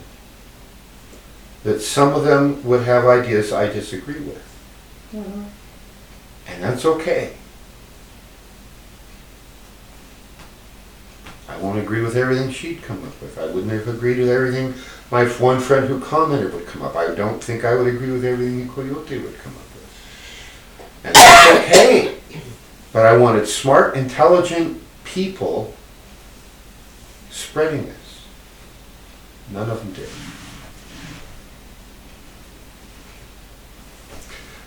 that some of them would have ideas I disagree with. And that's okay. I won't agree with everything she'd come up with. I wouldn't have agreed with everything my one friend who commented would come up. I don't think I would agree with everything Coyote would come up with. And that's okay. But I wanted smart, intelligent people spreading this. None of them did.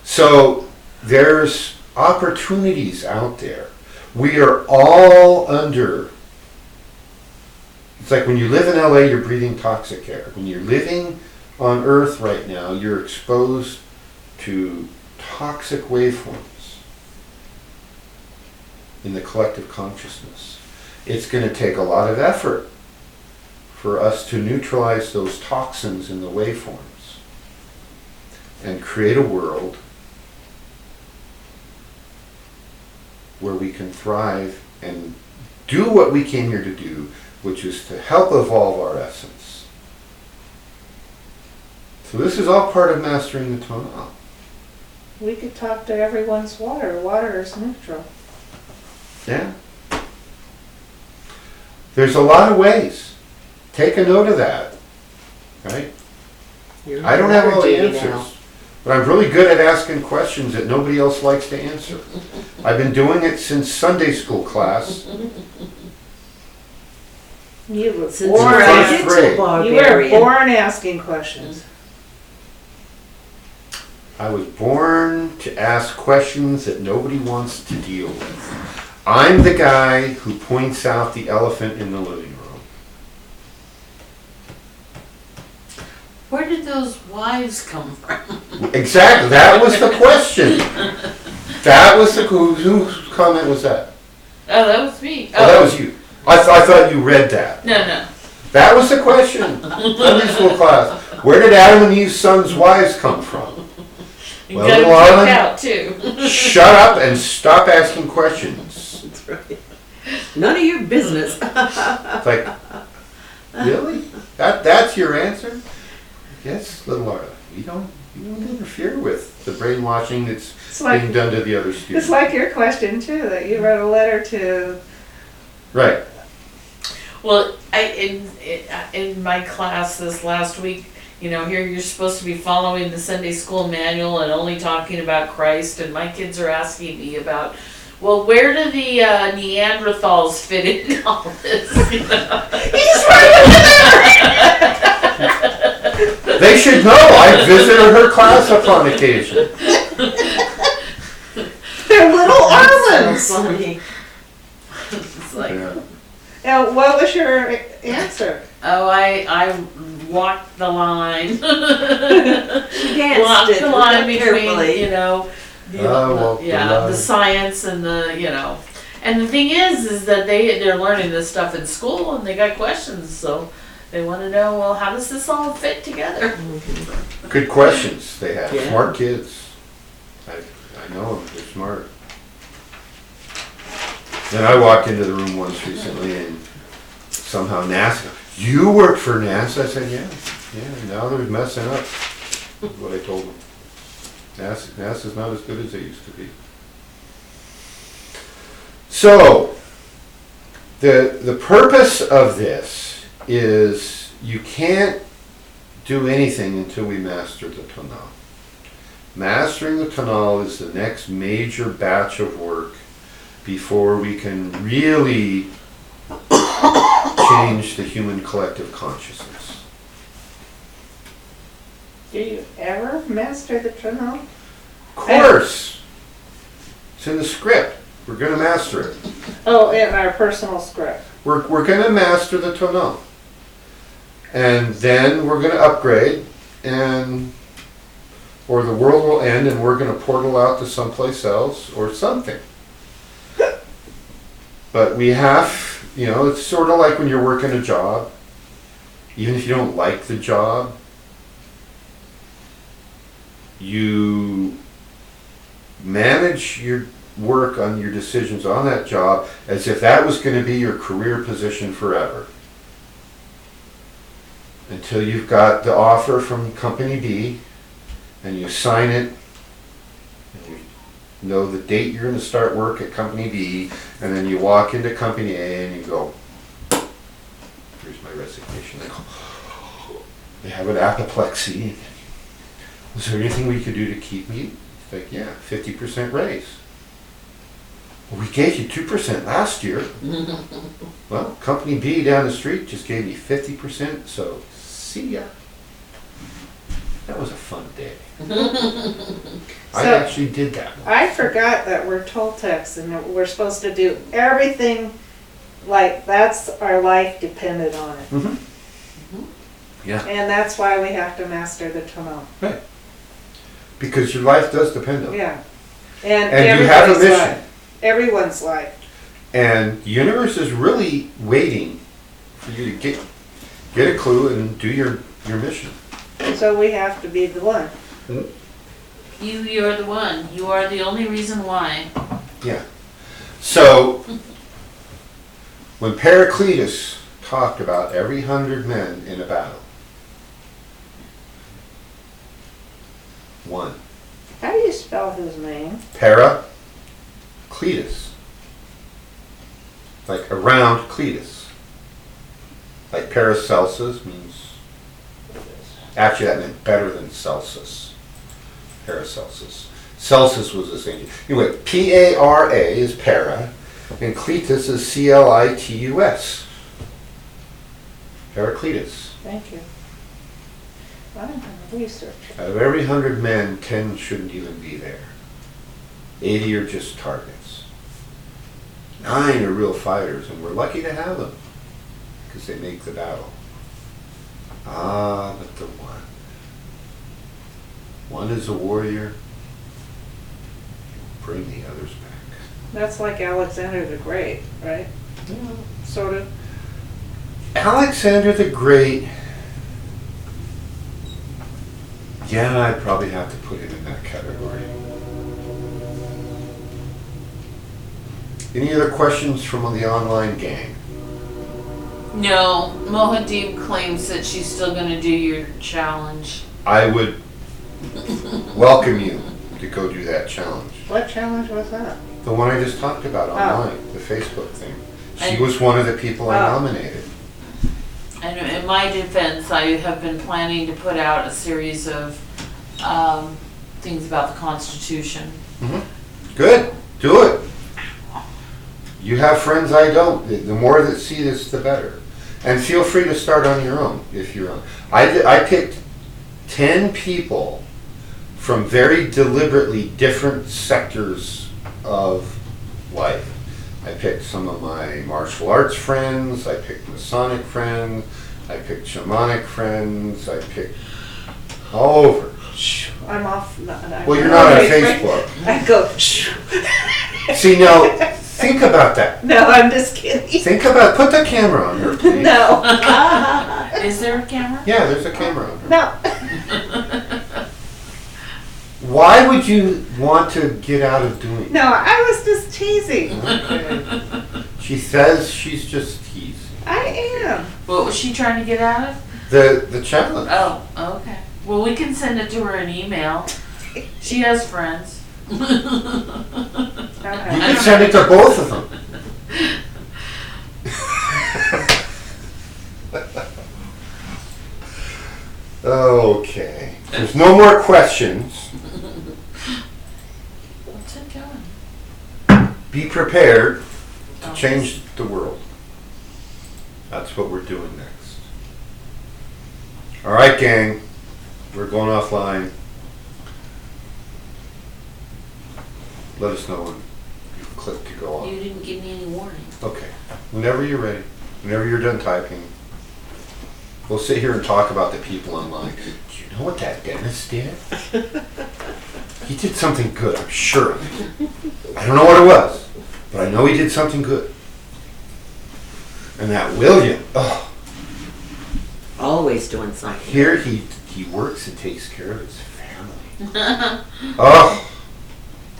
So there's opportunities out there. We are all under. It's like when you live in LA, you're breathing toxic air. When you're living on Earth right now, you're exposed to toxic waveforms in the collective consciousness. It's going to take a lot of effort for us to neutralize those toxins in the waveforms and create a world where we can thrive and do what we came here to do, which is to help evolve our essence. So this is all part of mastering the tonal. We could talk to everyone's water. Water is neutral. Yeah. There's a lot of ways. Take a note of that. Right? You're I don't have all the Judy answers. now. But I'm really good at asking questions that nobody else likes to answer. I've been doing it since Sunday school class. You were Since born, you're you're a first little grade. you were barbarian. born asking questions. I was born to ask questions that nobody wants to deal with. I'm the guy who points out the elephant in the living room. Where did those wives come from? Exactly, that was the question. That was the, whose comment was that? Oh, that was me. Oh, that was you. I thought you read that. No. That was the question. Sunday school class. Where did Adam and Eve's sons' wives come from? You Well, got little them Arlen, checked out too. shut up and stop asking questions. That's right. None of your business. It's like, really? That's your answer? Yes, little Arlen. You don't interfere with the brainwashing that's It's like being done to the other students. it's like your question too, that you wrote a letter to. Right. Well, in my class this last week, you know, here you're supposed to be following the Sunday school manual and only talking about Christ, and my kids are asking me about, well, where do the Neanderthals fit in all this? You know? They should know. I visited her class upon occasion. They're little That's Arlens. so funny. It's like, Yeah. Now, what was your answer? oh, I walked the line. She danced Walked it the line carefully. between, you know, walked the line. the science and the, you know. And the thing is that they're learning this stuff in school and they got questions, so they want to know, well, how does this all fit together? Good questions they have. Yeah. Smart kids. I know them. They're smart. Then I walked into the room once recently and somehow NASA, you work for NASA? I said, yeah, now they're messing up. Is what I told them. NASA's not as good as they used to be. So, the purpose of this is you can't do anything until we master the tonal. Mastering the tonal is the next major batch of work before we can really change the human collective consciousness. Do you ever master the tonal? Of course! It's in the script. We're going to master it. Oh, in our personal script. We're going to master the tonal. And then we're going to upgrade, or the world will end and we're going to portal out to someplace else or something. But we have, it's sort of like when you're working a job. Even if you don't like the job, you manage your work on your decisions on that job as if that was going to be your career position forever. Until you've got the offer from company B and you sign it and you know the date you're going to start work at company B, and then you walk into company A and you go, here's my resignation. They go, they have an apoplexy. Is there anything we could do to keep me? It's like, yeah, 50% raise. Well, we gave you 2% last year. Well, company B down the street just gave me 50%, so see ya. That was a fun day. I So- actually did that one. I forgot that we're Toltecs and that we're supposed to do everything like that's our life depended on it. Mhm. Yeah. And that's why we have to master the Tonal. Because your life does depend on it. Yeah. And And you have a everybody's mission. life. Everyone's life. And the universe is really waiting for you to get a clue and do your mission. So we have to be the one. You're the one. You are the only reason why. Yeah. So, when Pericletus talked about every 100 men in a battle, one. How do you spell his name? Pericletus. Like around Cletus. Like Paracelsus means, actually that meant better than Celsus. Paracelsus. Celsus was the same. Anyway, Para is para, and Cletus is Clitus. Heraclitus. Thank you. I'm gonna research. Out of every 100 men, 10 shouldn't even be there. 80 are just targets. 9 are real fighters, and we're lucky to have them, because they make the battle. Ah, but the one. One is a warrior. Bring the others back. That's like Alexander the Great, right? Sort of. Alexander the Great. Yeah, I'd probably have to put him in that category. Any other questions from the online gang? No, Mohadeep claims that she's still going to do your challenge. I would welcome you to go do that challenge. What challenge was that? The one I just talked about online, the Facebook thing. She And- was one of the people I Oh. nominated. And in my defense, I have been planning to put out a series of things about the Constitution. Good, do it. You have friends I don't. The more that see this, the better. And feel free to start on your own if you're on. I picked 10 people from very deliberately different sectors of life. I picked some of my martial arts friends, I picked Masonic friends, I picked shamanic friends, I picked all over. I'm off. Well, you're not on Facebook. I go. See, now, think about that. No, I'm just kidding. Put the camera on her, please. No. Is there a camera? Yeah, there's a camera on her. No. Why would you want to get out of doing it? No, I was just teasing. Okay. She says she's just teasing. I am. What was she trying to get out of? The challenge. Oh, okay. Well, we can send it to her in email. She has friends. You Okay. can send it to both of them. Okay. There's no more questions. What's it doing? Be prepared to Oh. change the world. That's what we're doing next. All right, gang. We're going offline. Let us know when you click to go on. You didn't give me any warning. Okay. Whenever you're ready. Whenever you're done typing. We'll sit here and talk about the people online. Do you know what that dentist did? He did something good, I'm sure of it. I don't know what it was, but I know he did something good. And that William, oh, Always doing something. here he works and takes care of his family. Oh,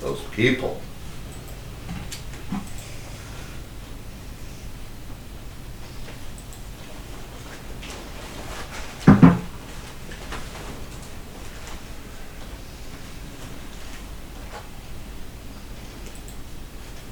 those people.